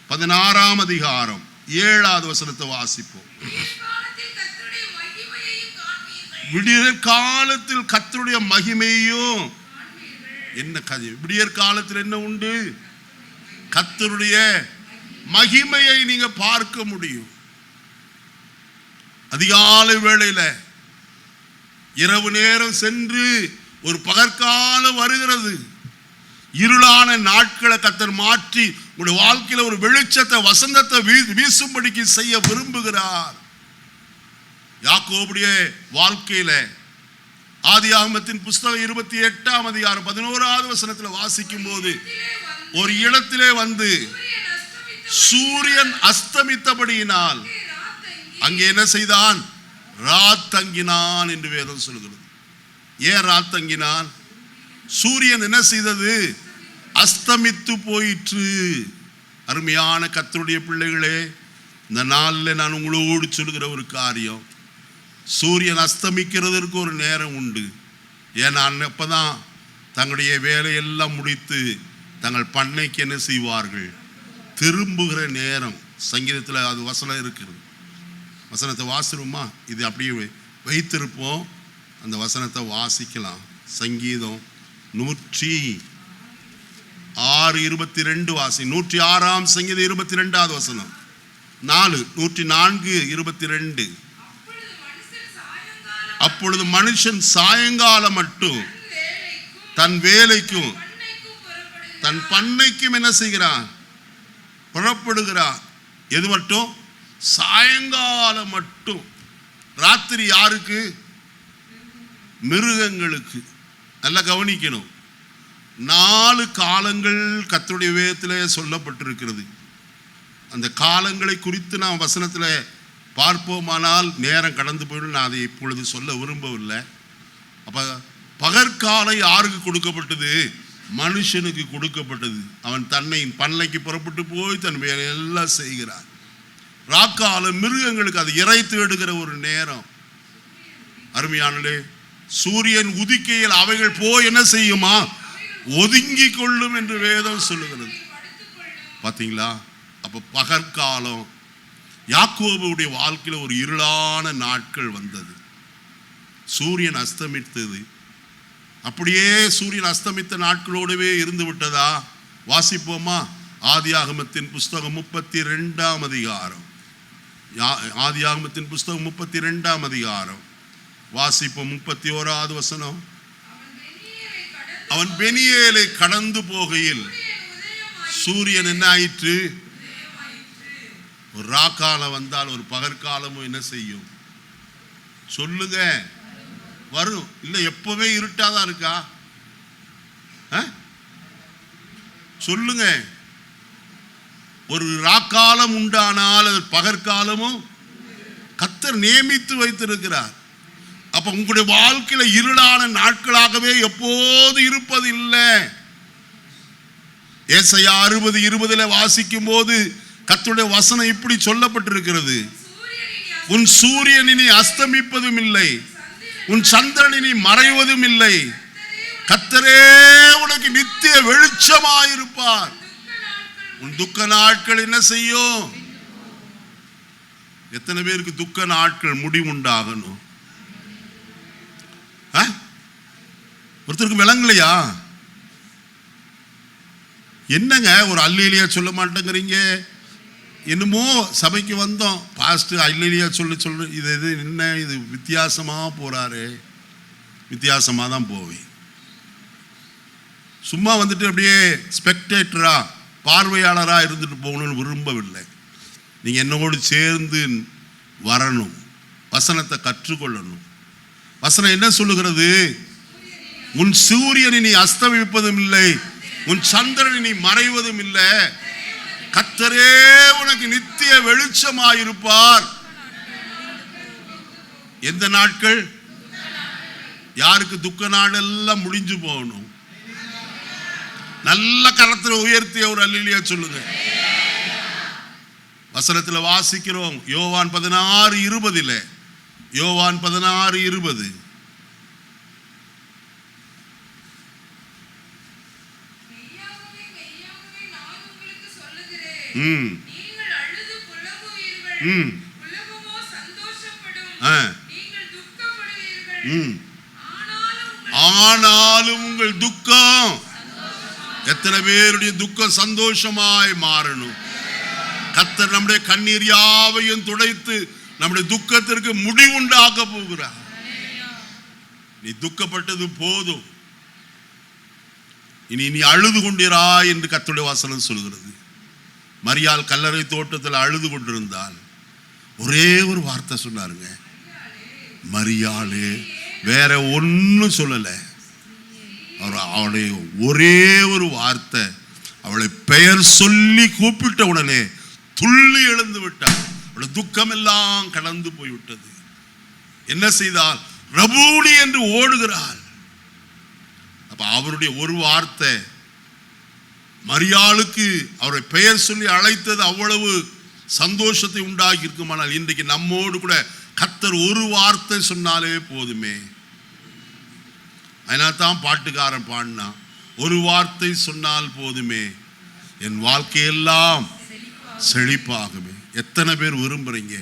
16ஆம் அதிகாரம் 7வது வசனத்தை வாசிப்போம். விடியற் காலத்தில் கர்த்தருடைய மகிமையும். என்ன கதை? விடியற் காலத்தில் என்ன உண்டு? கர்த்தருடைய மகிமையை நீங்க பார்க்க முடியும். அதிகாலை வேளையில இரவு நேரம் சென்று ஒரு பகற்காலம் வருகிறது. இருளான நாட்களை கர்த்தர் மாற்றி உங்களுடைய வாழ்க்கையில ஒரு வெளிச்சத்தை வசந்தத்தை வீசும்படிக்கு செய்ய விரும்புகிறார். யாக்கோபுடைய வாழ்க்கையில ஆதியாகமத்தின் புஸ்தகம் 28ஆம் அதிகாரம் 11வது வசனத்தில் வாசிக்கும் போது ஒரு இடத்திலே வந்து சூரியன் அஸ்தமித்தபடியினால் அங்கே என்ன செய்தான்? ராத்தங்கினான் என்று வேதம் சொல்கிறது. ஏன் ராத்தங்கினான்? சூரியன் என்ன செய்தது? அஸ்தமித்து போயிற்று. அருமையான கர்த்தருடைய பிள்ளைகளே, இந்த நாளில் நான் உங்களோடு சொல்லுகிற ஒரு காரியம், சூரியன் அஸ்தமிக்கிறதற்கு ஒரு நேரம் உண்டு. ஏன்னா அப்பதான் தங்களுடைய வேலையெல்லாம் முடித்து தங்கள் பண்ணைக்கு என்ன செய்வார்கள்? திரும்புகிற நேரம். சங்கீதத்தில் அது வசனம் இருக்கிறது. வசனத்தை வாசிருமா? இது அப்படியே வைத்திருப்போம், அந்த வசனத்தை வாசிக்கலாம். சங்கீதம் 106:22 வாசி. 106ஆம் சங்கீதம் 22வது வசனம் 104:22. அப்பொழுது மனுஷன் சாயங்காலம் மட்டும் தன் வேலைக்கும் தன் பண்ணைக்கும் என்ன செய்கிறான்? புறப்படுகிறான். எது மட்டும்? சாயங்காலம் மட்டும். ராத்திரி யாருக்கு? மிருகங்களுக்கு. நல்லா கவனிக்கணும். 4 காலங்கள் கர்த்தருடைய வேதத்திலே சொல்லப்பட்டிருக்கிறது. அந்த காலங்களை குறித்து நாம் வசனத்தில் பார்ப்போமானால் நேரம் கடந்து போயிடும். நான் அதை இப்பொழுது சொல்ல விரும்பவில்லை. அப்போ பகற்காலம் யாருக்கு கொடுக்கப்பட்டது? மனுஷனுக்கு கொடுக்கப்பட்டது. அவன் தன்னை பண்ணைக்கு புறப்பட்டு போய் தன் வேலையெல்லாம் செய்கிறான். ராக்காலம் மிருகங்களுக்கு அது இறை தேடுகிற ஒரு நேரம். அருமையானே, சூரியன் உதிக்கையில் அவைகள் போய் என்ன செய்யுமா? ஒதுங்கி கொள்ளும் என்று வேதம் சொல்லுகிறது. பாத்தீங்களா? அப்ப பகற்காலம் யாக்கோபுடைய வாழ்க்கையில ஒரு இருளான நாட்கள் வந்தது. சூரியன் அஸ்தமித்தது. அப்படியே சூரியன் அஸ்தமித்த நாட்களோடவே இருந்து விட்டதா? வாசிப்போமா? ஆதியாகமத்தின் புஸ்தகம் 32ஆம் அதிகாரம். ஆதியாகமத்தின் புஸ்தகம் 32ஆம் அதிகாரம் வாசிப்போம். 31வது வசனம். அவன் பெனியேலை கடந்து போகையில் சூரியன் என்ன ஆயிற்று? ஒரு ராக்காலம் வந்தால் ஒரு பகற்காலமும் என்ன செய்யும்? சொல்லுங்க, வரும். இல்ல எப்பவே இருட்டாதான் இருக்கா? சொல்லுங்க. ஒரு ராக்காலம் உண்டானால் அது பகற்காலமும் கர்த்தர் நியமித்து வைத்திருக்கிறார். அப்ப உங்களுடைய வாழ்க்கையில இருளான நாட்களாகவே எப்போது இருப்பது இல்லை. ஏசாயா 60:20 வாசிக்கும் போது கர்த்தருடைய வசனம் இப்படி சொல்லப்பட்டிருக்கிறது. உன் சூரியன் இனி அஸ்தமிப்பதும் இல்லை, உன் சந்திரன் இனி மறைவதும் இல்லை, கர்த்தரே உனக்கு நித்திய வெளிச்சமாயிருப்பார். உன் துக்க நாட்கள் என்ன செய்யும்? எத்தனை பேருக்கு துக்க நாட்கள் முடிவுண்டாகணும்? ஒருத்தருக்கு விளங்கலையா? என்னங்க ஒரு அல்லேலியா சொல்ல மாட்டேங்கிறீங்க? என்னமோ சபைக்கு வந்தோம், பாஸ்டர் அல்லேலியா சொல்லு இது என்ன இது வித்தியாசமா போறாரு. வித்தியாசமா தான் போவேன். சும்மா வந்துட்டு அப்படியே ஸ்பெக்டேட்டரா பார்வையாளரா இருந்துட்டு போகணும்னு விரும்பவில்லை. நீங்க என்னோடு சேர்ந்து வரணும், வசனத்தை கற்றுக்கொள்ளணும். வசனம் என்ன சொல்லுகிறது? உன் சூரியன் இனி அஸ்தமிப்பதும் இல்லை, உன் சந்திரன் இனி மறைவதும் இல்லை, கர்த்தரே உனக்கு நித்திய வெளிச்சமாயிருப்பார். எந்த நாட்கள்? யாருக்கு துக்க நாள் எல்லாம் முடிஞ்சு போகணும். நல்ல கரத்தில் உயர்த்திய ஒரு அல்லேலூயா சொல்லுங்க. வசனத்தில் வாசிக்கிறோம். யோவான் 16:20. யோவான் 16:20. ஆனாலும் உங்கள் துக்கம், எத்தனை பேருடைய துக்கம் சந்தோஷமாய் மாறணும். கர்த்தர் நம்முடைய கண்ணீர் யாவையும் துடைத்து நம்முடைய துக்கத்திற்கு முடிவுண்டாக்க போகிறார். நீ துக்கப்பட்டது போதும், இனி நீ அழுது கொண்டிராய் என்று கர்த்தருடைய வசனம் சொல்கிறது. மரியாள் கல்லறை தோட்டத்தில் அழுது கொண்டிருந்தால் ஒரே ஒரு வார்த்தை சொன்னாருங்க, மரியாளே. வேற ஒன்னும் சொல்லல. அவளுடைய ஒரே ஒரு வார்த்தை, அவளை பெயர் சொல்லி கூப்பிட்ட உடனே துள்ளி எழுந்து விட்டாள். அவளுடைய துக்கம் எல்லாம் கடந்து போய்விட்டது. என்ன செய்தால்? ரபூனி என்று ஓடுகிறாள். அப்ப அவருடைய ஒரு வார்த்தை மரியாளுக்கு அவரை பெயர் சொல்லி அழைத்தது அவ்வளவு சந்தோஷத்தை உண்டாகி இருக்குமானால், இன்றைக்கு நம்மோடு கூட கர்த்தர் ஒரு வார்த்தை சொன்னாலே போதுமே. அதனால தான் பாட்டுக்காரன் பாடினா, ஒரு வார்த்தை சொன்னால் போதுமே என் வாழ்க்கையெல்லாம் செழிப்பாகுமே. எத்தனை பேர் விரும்புறீங்க?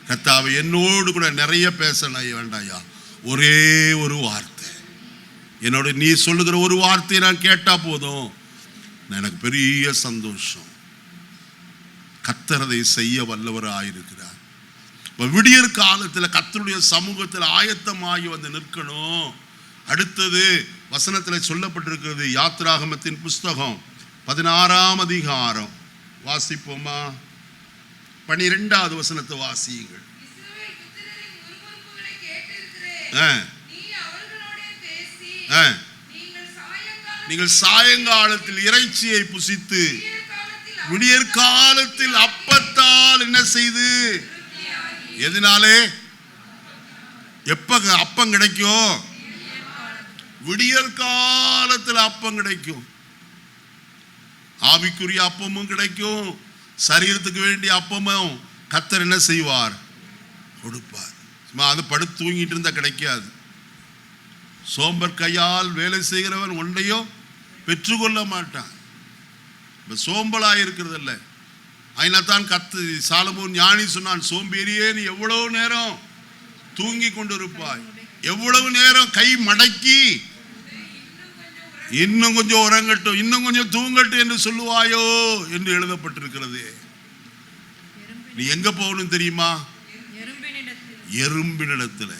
கர்த்தாவே என்னோடு கூட நிறைய பேசணும் வேண்டாயா, ஒரே ஒரு வார்த்தை என்னோட நீ சொல்லுகிற ஒரு வார்த்தையை நான் கேட்டா போதும், எனக்கு பெரிய சந்தோஷம். கர்த்தர் அதை செய்ய வல்லவராயிருக்கிறார். விடியற் காலத்தில் கர்த்தருடைய சமூகத்தில் ஆயத்தமாகி வந்து நிற்கணும். அடுத்தது வசனத்தில் சொல்லப்பட்டிருக்கிறது. யாத்ராகமத்தின் புஸ்தகம் 16ஆம் அதிகாரம் வாசிப்போமா? 12வது வசனத்தை வாசியுங்கள். நீங்கள் சாயங்காலத்தில் இறைச்சியை புசித்து விடியற் காலத்தில் அப்பத்தால் என்ன செய்து? எதனாலே? எப்ப அப்பம் கிடைக்கும்? விடியற் காலத்தில் அப்பம் கிடைக்கும். ஆவிக்குரிய அப்பமும் கிடைக்கும், சரீரத்துக்கு வேண்டிய அப்பமும் கர்த்தர் என்ன செய்வார்? கொடுப்பார். அது படுத்து தூங்கிட்டு இருந்தா கிடைக்காது. சோம்பர் கையால் வேலை செய்கிறவன் ஒன்றையோ பெற்றுக்கொள்ள மாட்டான். சோம்பலாக இருக்கிறது இல்லை. அதனால்தான் சாலமோன் ஞானி சொன்னான், சோம்பேறியே நீ எவ்வளவு நேரம் தூங்கி கொண்டிருப்பாய், எவ்வளவு நேரம் கை மடக்கி இன்னும் கொஞ்சம் உறங்கட்டும், இன்னும் கொஞ்சம் தூங்கட்டும் என்று சொல்லுவாயோ என்று எழுதப்பட்டிருக்கிறது. நீ எங்க போகணும் தெரியுமா? எறும்பினிடத்துல.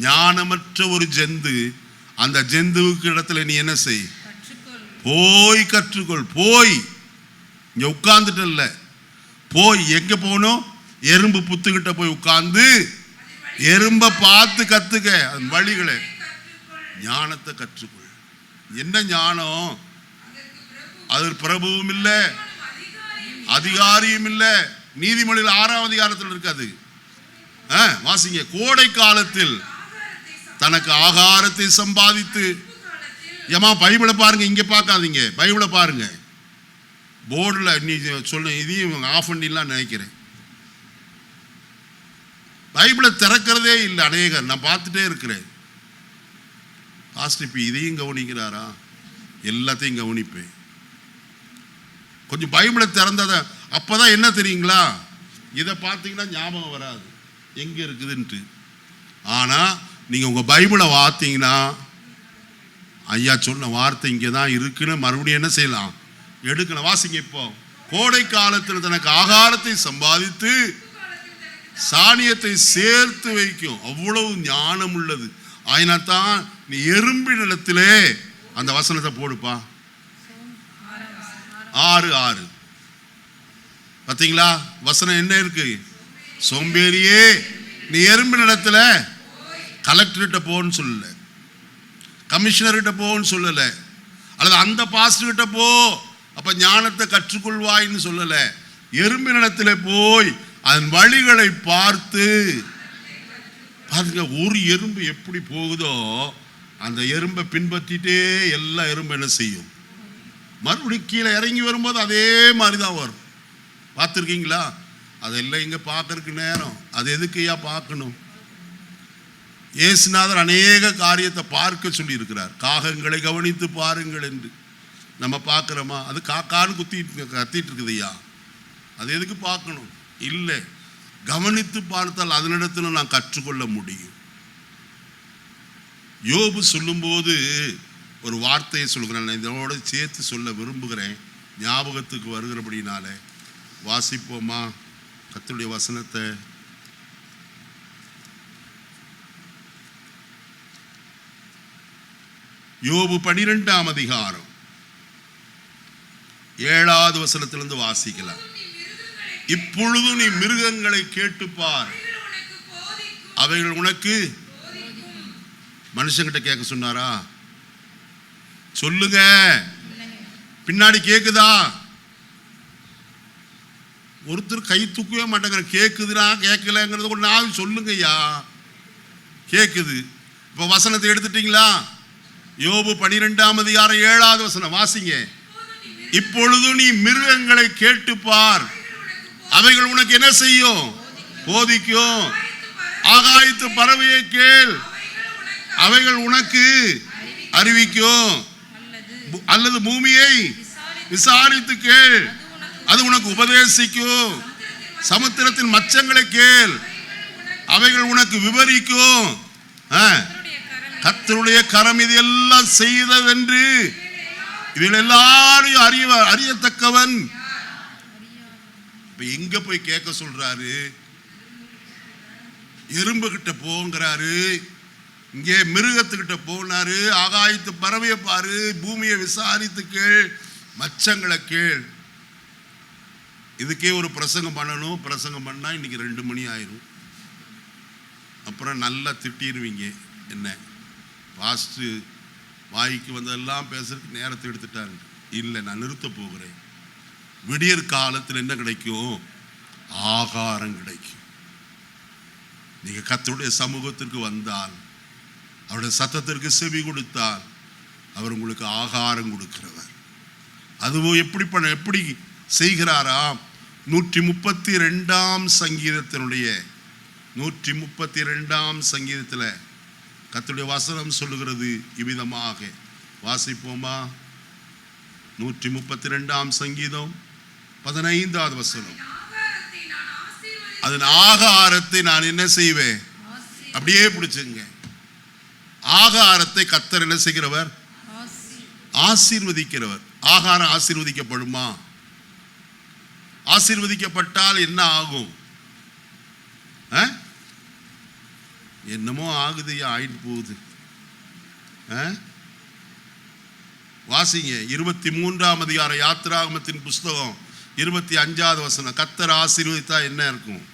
ஞானமற்ற ஒரு ஜந்து, அந்த ஜந்துவுக்கு இடத்துல நீ என்ன செய்? போய் கற்றுக்கொள். போய் இங்க உட்கார்ந்துட்டு இல்ல, போய் எங்க போகணும்? எறும்பு புத்துக்கிட்ட போய் உட்கார்ந்து எறும்ப பார்த்து கத்துக்க, அதன் வழிகளை, ஞானத்தை கற்றுக்கொள். என்ன ஞானம்? அது பிரபுவும் இல்லை, அதிகாரியும் இல்லை. நீதிமொழியில் 6ஆம் அதிகாரத்தில் இருக்காது. வாசிங்க. கோடை காலத்தில் தனக்கு ஆகாரத்தை சம்பாதித்து. ஏமா பைபிளை பாருங்க, இங்க பார்க்காதீங்க, பைபிளை பாருங்க. போர்டில் நீ சொல்ல, இதையும் ஆஃப் பண்ணிடலாம் நினைக்கிறேன். பைபிளை திறக்கிறதே இல்லை அநேகர், நான் பார்த்துட்டே இருக்கிறேன். பாஸ்டர் இதையும் கவனிக்கிறாரா? எல்லாத்தையும் கவனிப்பேன். கொஞ்சம் பைபிளை திறந்தத அப்பதான் என்ன தெரியுங்களா, இதை பார்த்தீங்கன்னா ஞாபகம் வராது எங்க இருக்குதுன்ட்டு. ஆனா நீங்க உங்க பைபிளை பார்த்தீங்கன்னா, ஐயா சொன்ன வார்த்தை இங்கே தான் இருக்குன்னு மறுபடியும் என்ன செய்யலாம்? எடுக்கலாம். வாசிங்க. இப்போ கோடை காலத்தில் தனக்கு ஆகாரத்தை சம்பாதித்து சாணியத்தை சேர்த்து வைக்கும். அவ்வளவு ஞானம் உள்ளது. அதனால்தான் நீ எறும்பின் இடத்திலே அந்த வசனத்தை போடுப்பா. 6:6 பார்த்தீங்களா? வசனம் என்ன இருக்கு? சோம்பேறியே நீ எறும்பின் இடத்துல கலெக்டர்கிட்ட போன்னு சொல்லல, கமிஷனர்கிட்ட போன்னு சொல்லல, அல்லது அந்த பாஸ்டர்கிட்ட போ அப்ப ஞானத்தை கற்றுக்கொள்வாயின்னு சொல்லல. எறும்பின் இடத்துல போய் அதன் வழிகளை பார்த்து பாருங்க. ஒரு எறும்பு எப்படி போகுதோ அந்த எறும்பை பின்பற்றிட்டே எல்லா எறும்பு என்ன செய்யும்? மறுபடியும் கீழே இறங்கி வரும்போது அதே மாதிரிதான் வரும். பார்த்துருக்கீங்களா? அதெல்லாம் இங்க பார்க்கறதுக்கு நேரம், அது எதுக்கையா பார்க்கணும்? இயேசுநாதர் அநேக காரியத்தை பார்க்க சொல்லி இருக்கிறார். காகங்களை கவனித்து பாருங்கள் என்று. நம்ம பார்க்கிறோமா? அது காக்கான்னு கத்திட்டு இருக்குதுயா, அது எதுக்கு பார்க்கணும்? இல்லை, கவனித்து பார்த்தால் அதனிடத்துல நான் கற்றுக்கொள்ள முடியும். யோபு சொல்லும்போது ஒரு வார்த்தையை சொல்கிறேன், இதோட சேர்த்து சொல்ல விரும்புகிறேன், ஞாபகத்துக்கு வருகிறபடினால. வாசிப்போமா கர்த்தருடைய வசனத்தை? யோபு 12ஆம் அதிகாரம் 7வது வசனத்திலிருந்து வாசிக்கலாம். இப்பொழுது நீ மிருகங்களை கேட்டுப்பார், அவைகள் உனக்கு. மனுஷங்கிட்ட கேட்க சொன்னாரா? சொல்லுங்க, பின்னாடி கேக்குதா? ஒருத்தர் கை தூக்கவே மாட்டாங்க. கேக்குதுனா கேட்கலங்கிறது ஒரு நாள் சொல்லுங்க ஐயா. கேக்குது. இப்ப வசனத்தை எடுத்துட்டீங்களா? யோபு 12ஆம் அதிகாரம் 7வது வசனம் வாசிங்க. இப்பொழுது நீ மிருகங்களை கேட்டுப்பார், அவைகள் உனக்கு என்ன செய்யும்? போதிக்கும். ஆகாயத்து பறவையை கேள், அவைகள் உனக்கு அறிவிக்கும். அல்லது பூமியை விசாரித்து கேள், அது உனக்கு உபதேசிக்கும். சமுத்திரத்தின் மச்சங்களை கேள், அவைகள் உனக்கு விவரிக்கும். கர்த்தருடைய கரம் இது எல்லாம் செய்ததென்று இதில் எல்லாரையும் அறியத்தக்கவன். இப்ப எங்க போய் கேட்க சொல்றாரு? எறும்பு கிட்ட போங்கிறாரு, இங்கே மிருகத்துக்கிட்ட போனாரு. ஆகாயத்து பறவையை பாரு, பூமியை விசாரித்து கேள், மச்சங்களை கேள். இதுக்கே ஒரு பிரசங்கம் பண்ணணும். பிரசங்கம் பண்ணா இன்னைக்கு 2 மணி ஆயிரும். அப்புறம் நல்லா திட்டிடுவீங்க. என்ன பாஸ்ட் வாய்க்கு வந்ததெல்லாம் பேசுறதுக்கு நேரத்தை எடுத்துட்டாரு. இல்லை, நான் நிறுத்த போகிறேன். விடியற் காலத்தில் என்ன கிடைக்கும்? ஆகாரம் கிடைக்கும். நீங்க கர்த்தருடைய சமூகத்திற்கு வந்தால் அவருடைய சத்தத்திற்கு செவி கொடுத்தால் அவர் உங்களுக்கு ஆகாரம் கொடுக்கிறவர். அதுவும் எப்படி செய்கிறாராம்? 132ஆம் சங்கீதத்தினுடைய 132ஆம் சங்கீதத்தில் கர்த்தருடைய வசனம் சொல்லுகிறது இவ்விதமாக. வாசிப்போமா? 132ஆம் சங்கீதம் 15வது வசனம். அதன் ஆகாரத்தை நான் என்ன செய்வேன்? அப்படியே பிடிச்சுங்க. ஆகாரத்தை கர்த்தர் என்ன செய்கிறவர்? ஆசீர்வதிக்கிறவர். ஆகாரம் ஆசீர்வதிக்கப்படுமா? ஆசீர்வதிக்கப்பட்டால் என்ன ஆகும்? என்னமோ ஆகுது, ஆயிட்டு போகுது. வாசிங்க 23ஆம் அதிகாரம் யாத்திராகமத்தின் புஸ்தகம் 25வது வசனம். கர்த்தர் ஆசீர்வதித்தா என்ன இருக்கும்?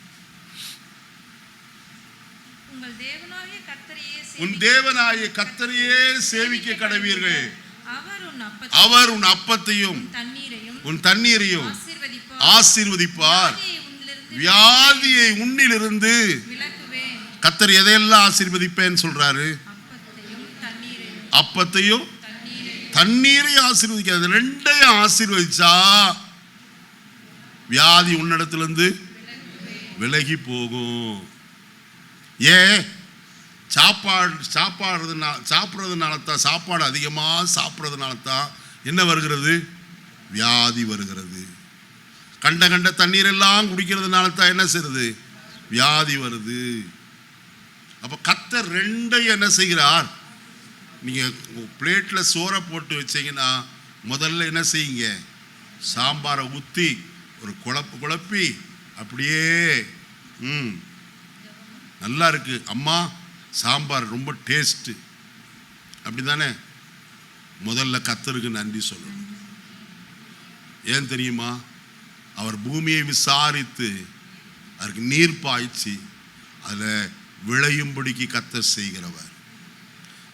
உன் தேவனாகிய கர்த்தரையே சேவிக்க கடவீர்கள். அவர் உன் அப்பத்தையும் உன் தண்ணீரையும் ஆசீர்வதிப்பார். வியாதியை உன்னிலிருந்து கர்த்தர் எதையெல்லாம் ஆசீர்வதிப்பேன்னு சொல்றாரு? அப்பத்தையும் தண்ணீரையும் ஆசீர்வதிக்காது. ரெண்டையும் ஆசீர்வதிச்சா வியாதி உன்னிடத்திலிருந்து விலகி போகும். ஏன்? சாப்பிட்றதுனால தான், சாப்பாடு அதிகமாக சாப்பிட்றதுனால தான் என்ன வருகிறது? வியாதி வருகிறது. கண்ட தண்ணீர் எல்லாம் குடிக்கிறதுனால தான் என்ன செய்யுது? வியாதி வருது. அப்போ கர்த்தர் ரெண்டையும் என்ன செய்கிறார்? நீங்கள் பிளேட்டில் சோறை போட்டு வச்சீங்கன்னா முதல்ல என்ன செய்யுங்க? சாம்பாரை ஊற்றி ஒரு குழப்பி அப்படியே நல்லா இருக்கு அம்மா, சாம்பார் ரொம்ப டேஸ்ட்டு, அப்படி தானே? முதல்ல கர்த்தருக்கு நன்றி சொல்லணும். ஏன் தெரியுமா? அவர் பூமியை விசாரித்து அதற்கு நீர் பாய்ச்சி அதில் விளையும்படிக்கு கர்த்தர் செய்கிறவர்.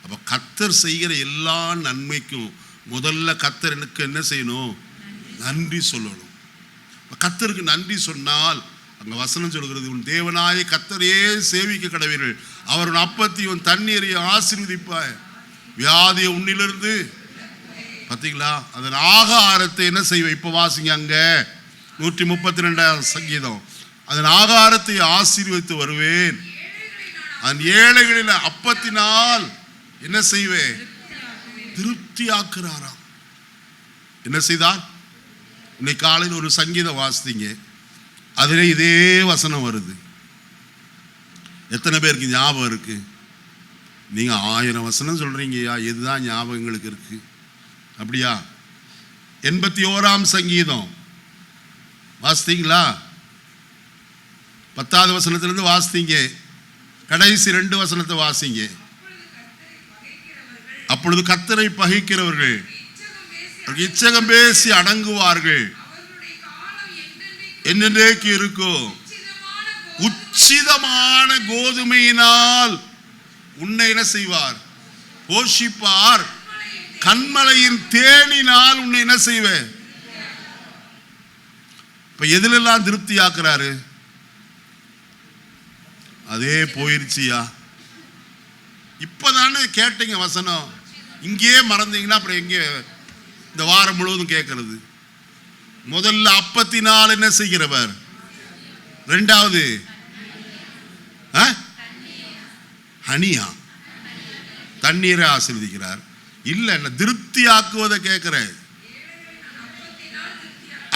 அப்போ கர்த்தர் செய்கிற எல்லா நன்மைக்கும் முதல்ல கர்த்தர் எனக்கு என்ன செய்யணும்? நன்றி சொல்லணும். கர்த்தருக்கு நன்றி சொன்னால் அங்கே வசனம் சொல்கிறது, உன் தேவனாய கர்த்தரையே சேவிக்க கடவீர்கள். அவர் உன் அப்பத்தையும் தண்ணீரையும் ஆசீர்வதிப்பாய். வியாதியை உன்னிலிருந்து. பார்த்தீங்களா? அதன் ஆகாரத்தை என்ன செய்வேன்? இப்போ வாசிங்க அங்க 132ஆம் சங்கீதம். அதன் ஆகாரத்தை ஆசீர்வதித்து வருவேன். அதன் ஏழைகளில் அப்பத்தினால் என்ன செய்வேன்? திருப்தி ஆக்குறாராம். என்ன செய்தார்? இன்னைக்கு காலையில் ஒரு சங்கீதம் வாசித்தீங்க, அதிலே இதே வசனம் வருது. எத்தனை பேருக்கு ஞாபகம் இருக்கு? நீங்க 1000 வசனம் சொல்றீங்கயா, எதுதான் ஞாபகங்களுக்கு இருக்கு? அப்படியா? 81ஆம் சங்கீதம் வாசித்தீங்களா? 10வது வசனத்திலிருந்து வாசித்தீங்க. கடைசி 2 வசனத்தை வாசிங்க. அப்பொழுது கர்த்தரை பகைக்கிறவர்கள் இச்சகம் பேசி அடங்குவார்கள். என்னென்றைக்கு இருக்கும்? உச்சிதமான கோதுமையினால் உன்னை என்ன செய்வார்? போஷிப்பார். கண்மலையின் தேனினால் உன்னை என்ன செய்வேன்? இப்ப எதிலெல்லாம் திருப்தி ஆக்குறாரு? அதே போயிருச்சியா? இப்பதானே கேட்டீங்க வசனம். இங்கே மறந்தீங்கன்னா அப்புறம் எங்கே இந்த வாரம் முழுவதும் கேட்கறது? முதல்ல அப்பத்தினால் என்ன செய்கிறவர்? ரெண்டாவது ஹனியா, தண்ணீரை ஆசீர்வதிக்கிறார். இல்ல திருப்தி ஆக்குவதை கேட்கிறேன்.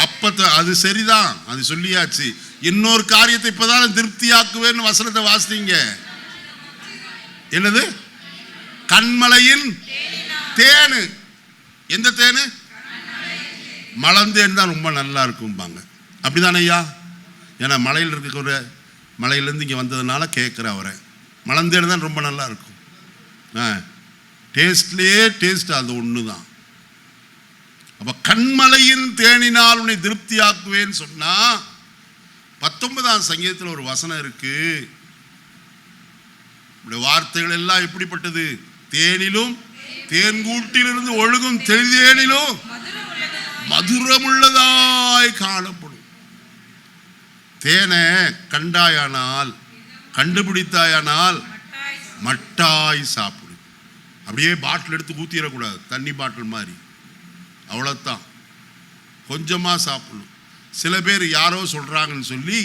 அப்பத்தை அது சரிதான், அது சொல்லியாச்சு. இன்னொரு காரியத்தை இப்பதான் திருப்தி ஆக்குவேன்னு வசனத்தை வாசித்தீங்க. என்னது? கண்மலையின் தேனு. எந்த தேனு? மலர்ந்தேன் தான் ரொம்ப நல்லா இருக்கும்பாங்க. அப்படிதானே ஐயா? ஏன்னா மலையில் இருக்கிற மலையிலேருந்து இங்கே வந்ததுனால கேட்குற அவரை. மலர்ந்தேன் தான் ரொம்ப நல்லா இருக்கும். டேஸ்ட்லேயே டேஸ்ட் அது ஒன்று தான். அப்போ கண்மலையின் தேனினால் உன்னை திருப்தி ஆக்குவேன்னு சொன்னா 19ஆம் சங்கீதத்தில் ஒரு வசனம் இருக்கு. வார்த்தைகள் எல்லாம் எப்படிப்பட்டது? தேனிலும் தேன்கூட்டிலிருந்து ஒழுகும் தெளிதேனிலும் மதுரமுள்ளதாய் காணப்படும். தேனை கண்டாயானால், கண்டுபிடித்தாயானால் மட்டாய் சாப்பிடும். அப்படியே பாட்டில் எடுத்து ஊற்றிடக்கூடாது, தண்ணி பாட்டில் மாதிரி, அவ்வளோதான். கொஞ்சமாக சாப்பிடணும். சில பேர் யாரோ சொல்கிறாங்கன்னு சொல்லி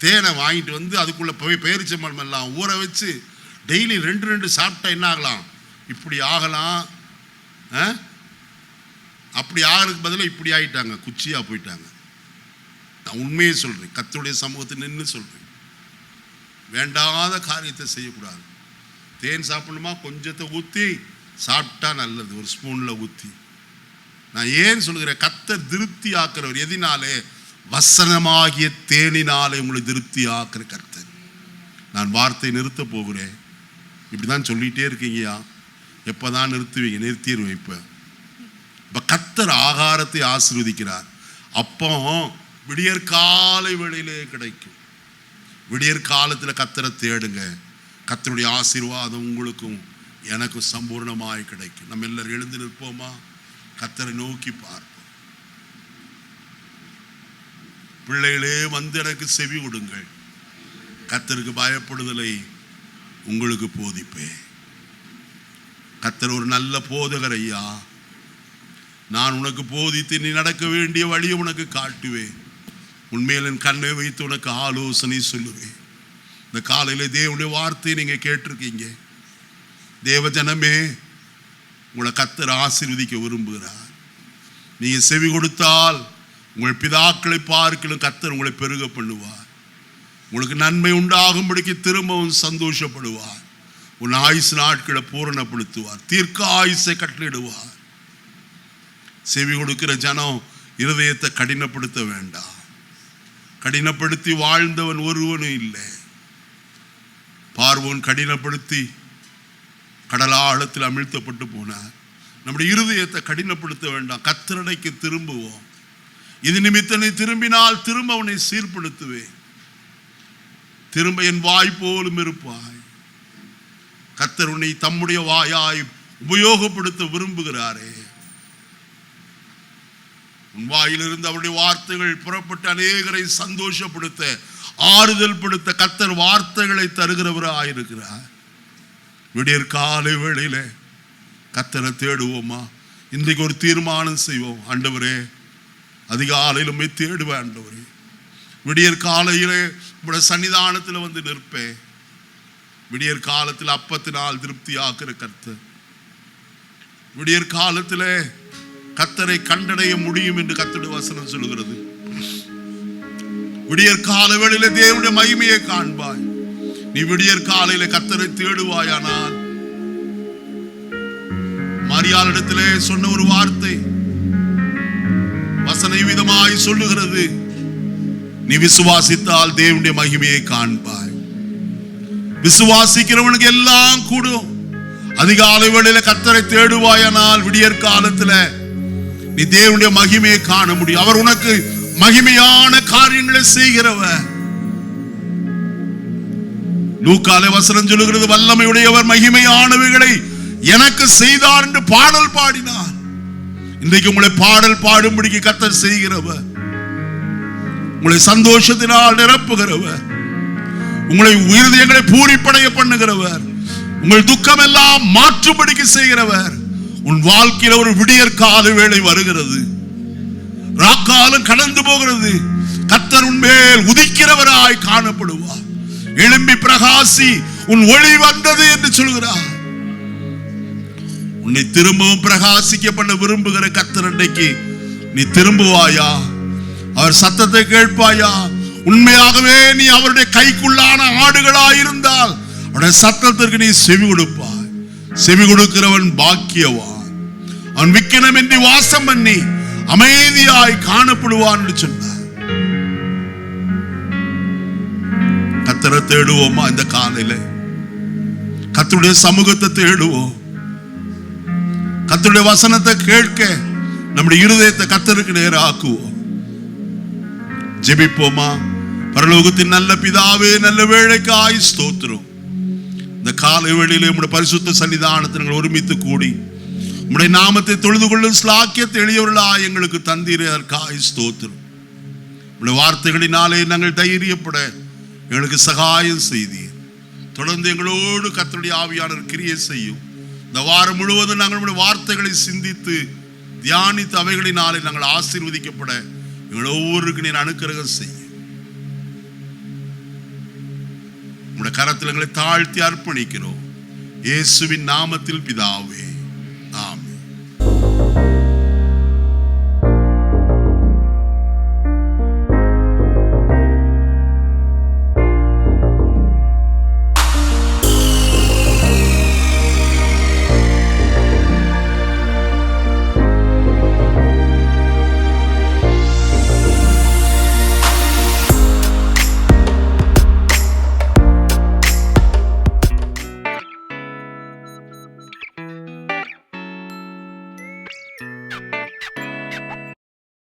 தேனை வாங்கிட்டு வந்து அதுக்குள்ளே போய் பேரிச்சம்பழம் எல்லாம் ஊற வச்சு டெய்லி 2 சாப்பிட்டா என்ன ஆகலாம்? இப்படி ஆகலாம். அப்படி ஆகிறதுக்கு பதிலாக இப்படி ஆகிட்டாங்க, குச்சியாக போயிட்டாங்க. நான் உண்மையை சொல்கிறேன், கர்த்தருடைய சமூகத்தை நின்று சொல்கிறேன். வேண்டாத காரியத்தை செய்யக்கூடாது. தேன் சாப்பிடணுமா, கொஞ்சத்தை ஊற்றி சாப்பிட்டா நல்லது, ஒரு ஸ்பூனில் ஊற்றி. நான் ஏன் சொல்கிறேன்? கர்த்தர் திருப்தி ஆக்குறவர். எதினாலே? வசனமாகிய தேனினாலே உங்களை திருப்தி ஆக்குற கர்த்தர். நான் வார்த்தை நிறுத்த போகிறேன். இப்படிதான் சொல்லிட்டே இருக்கீங்கயா, எப்பதான் நிறுத்துவீங்க? நிறுத்திடுவேன். இப்போ கர்த்தர் ஆகாரத்தை ஆசீர்வதிக்கிறார். அப்போ விடியற் காலை வேளையிலே கிடைக்கும். விடியற் காலத்தில் கர்த்தரை தேடுங்க, கர்த்தருடைய ஆசீர்வாதம் உங்களுக்கும் எனக்கும் சம்பூர்ணமாய் கிடைக்கும். நம்ம எல்லாரும் எழுந்து நிற்போமா? கர்த்தரை நோக்கி பார்ப்போம். பிள்ளைகளே, வந்து எனக்கு செவி கொடுங்கள். கர்த்தருக்கு பயப்படுதலை உங்களுக்கு போதிப்பேன். கர்த்தர் ஒரு நல்ல போதகர் ஐயா. நான் உனக்கு போதித்து நீ நடக்க வேண்டிய வழியை உனக்கு காட்டுவேன். உண்மையில் என் கண்ணை வைத்து உனக்கு ஆலோசனை சொல்லுவேன். இந்த காலையில தேவனுடைய வார்த்தையை நீங்க கேட்டிருக்கீங்க. தேவ ஜனமே, உங்களை கர்த்தர் ஆசீர்வதிக்க விரும்புகிறார். நீங்க செவி கொடுத்தால் உங்கள் பிதாக்களை பார்க்கலும் கர்த்தர் உங்களை பெருக பண்ணுவார். உங்களுக்கு நன்மை உண்டாகும்படிக்கு திரும்பவும் சந்தோஷப்படுவார். உன் ஆயுசு நாட்களை பூரணப்படுத்துவார். தீர்க்க ஆயுசை கட்டளிடுவார். செவி கொடுக்கிற ஜனம் இருதயத்தை கடினப்படுத்த வேண்டாம். கடினப்படுத்தி வாழ்ந்தவன் ஒருவனும் இல்லை. பார்வோன் கடினப்படுத்தி கடலாழத்தில் அமிழ்த்தப்பட்டு போனார். நம்முடைய இருதயத்தை கடினப்படுத்த வேண்டாம். கர்த்தரடைக்கு திரும்புவோம். இது நிமித்தம் நீ திரும்பினால் திரும்ப உன்னை சீர்படுத்துவேன். திரும்ப என் வாய் போலும் இருப்பாய். கர்த்தர் உன்னை தம்முடைய வாயாய் உபயோகப்படுத்த விரும்புகிறாரே. உன் வாயிலிருந்து அவருடைய வார்த்தைகள் புறப்பட்டு அநேகரை சந்தோஷப்படுத்த, ஆறுதல் படுத்த கர்த்தர் வார்த்தைகளை தருகிறவராயிருக்கிறார். விடியற் காலை வேளையில கர்த்தரை தேடுவோமா? இன்றைக்கு ஒரு தீர்மானம் செய்வோம். ஆண்டவரே, அதிகாலையில் உம்மை தேடுவேன். ஆண்டவரே, விடியற் காலையிலே உங்களுடைய சன்னிதானத்தில் வந்து நிற்பேன். விடியற் காலத்தில் அப்பத்தினால் திருப்தி ஆக்குற கர்த்தர். விடியற் காலத்திலே கர்த்தரை கண்டடைய முடியும் என்று கர்த்தருடைய வசனம் சொல்கிறது. விடியற் கால வேளையிலே தேவனுடைய மகிமையை காண்பாய். நீ விடியற் காலையில கர்த்தரை தேடுவாயானால், மரியாளிடத்திலே சொன்ன ஒரு வார்த்தை வசன விதமாய் சொல்லுகிறது, நீ விசுவாசித்தால் தேவனுடைய மகிமையை காண்பாய். விசுவாசிக்கிறவனுக்கு எல்லாம் கூடும். அதிகாலை வேளையில கர்த்தரை தேடுவாயானால் விடியற் காலத்துல நீ தேவனுடைய மகிமையை காண முடியும். அவர் உனக்கு மகிமையான காரியங்களை செய்கிறவர். லூக்காலே வசனம் சொல்லுகிறது, வல்லமையுடையவர் மகிமையானவைகளை எனக்கு செய்தார் என்று பாடல் பாடினார். இன்றைக்கு உங்களை பாடல் பாடும்படிக்கு கர்த்தர் செய்கிறவர். உங்களை சந்தோஷத்தினால் நிரப்புகிறவர். உங்களை இருதயங்களை பூரிப்படைய பண்ணுகிறவர். உங்கள் துக்கம் எல்லாம் மாற்றும்படிக்கு செய்கிறவர். உன் வாழ்க்கையில ஒரு விடியற் கால வேளை வருகிறது. ராக்காலம் கடந்து போகிறது. கர்த்தர் உன் மேல் உதிக்கிறவராய் காணப்படுவார். எழும்பி பிரகாசி, உன் ஒளி வந்தது என்று சொல்கிறார். உன்னை திரும்பவும் பிரகாசிக்க பண்ண விரும்புகிற கர்த்தர் அன்றைக்கு நீ திரும்புவாயா? அவர் சத்தத்தை கேட்பாயா? உண்மையாகவே நீ அவருடைய கைக்குள்ளான ஆடுகளாயிருந்தால் அவருடைய சத்தத்திற்கு நீ செவி கொடுப்பாய். செவி கொடுக்கிறவன் பாக்கியவான். அவன் விக்கினமின்றி வாசம் பண்ணி அமைதியாய் காணப்படுவான் என்று சொன்னார். கர்த்தரை தேடுவோமா? இந்த காலையில கர்த்தருடைய சமூகத்தை தேடுவோம். கர்த்தருடைய வசனத்தை கேட்க நம்முடைய இருதயத்தை கர்த்தருக்கு நேராக்குவோம். ஜெபிப்போமா? பரலோகத்தின் நல்ல பிதாவே, நல்ல வேளைக்காய் ஸ்தோத்திரம். இந்த காலை வேளையிலே உம்முடைய பரிசுத்த சன்னிதானத்தில் ஒருமித்து கூடி உம்முடைய நாமத்தை தொழுது கொள்ளும் ஸ்லாக்கியத்தை எளியவர்களாய் எங்களுக்கு தந்தீரே, அதற்காய் ஸ்தோத்திரம். உம்முடைய வார்த்தைகளினாலே நாங்கள் தைரியப்பட எங்களுக்கு சகாயம் செய்தீர். தொடர்ந்து எங்களோடு கர்த்தருடைய ஆவியானவர் கிரியை செய்யும். இந்த வாரம் முழுவதும் நாங்கள் வார்த்தைகளை சிந்தித்து தியானித்து அவைகளினாலே நாங்கள் ஆசீர்வதிக்கப்பட எங்கள் ஒவ்வொருவருக்கு நீர் அனுக்கிரகம் செய்ய உம்முடைய கரத்தில் எங்களை தாழ்த்தி அர்ப்பணிக்கிறோம். இயேசுவின் நாமத்தில் பிதாவே.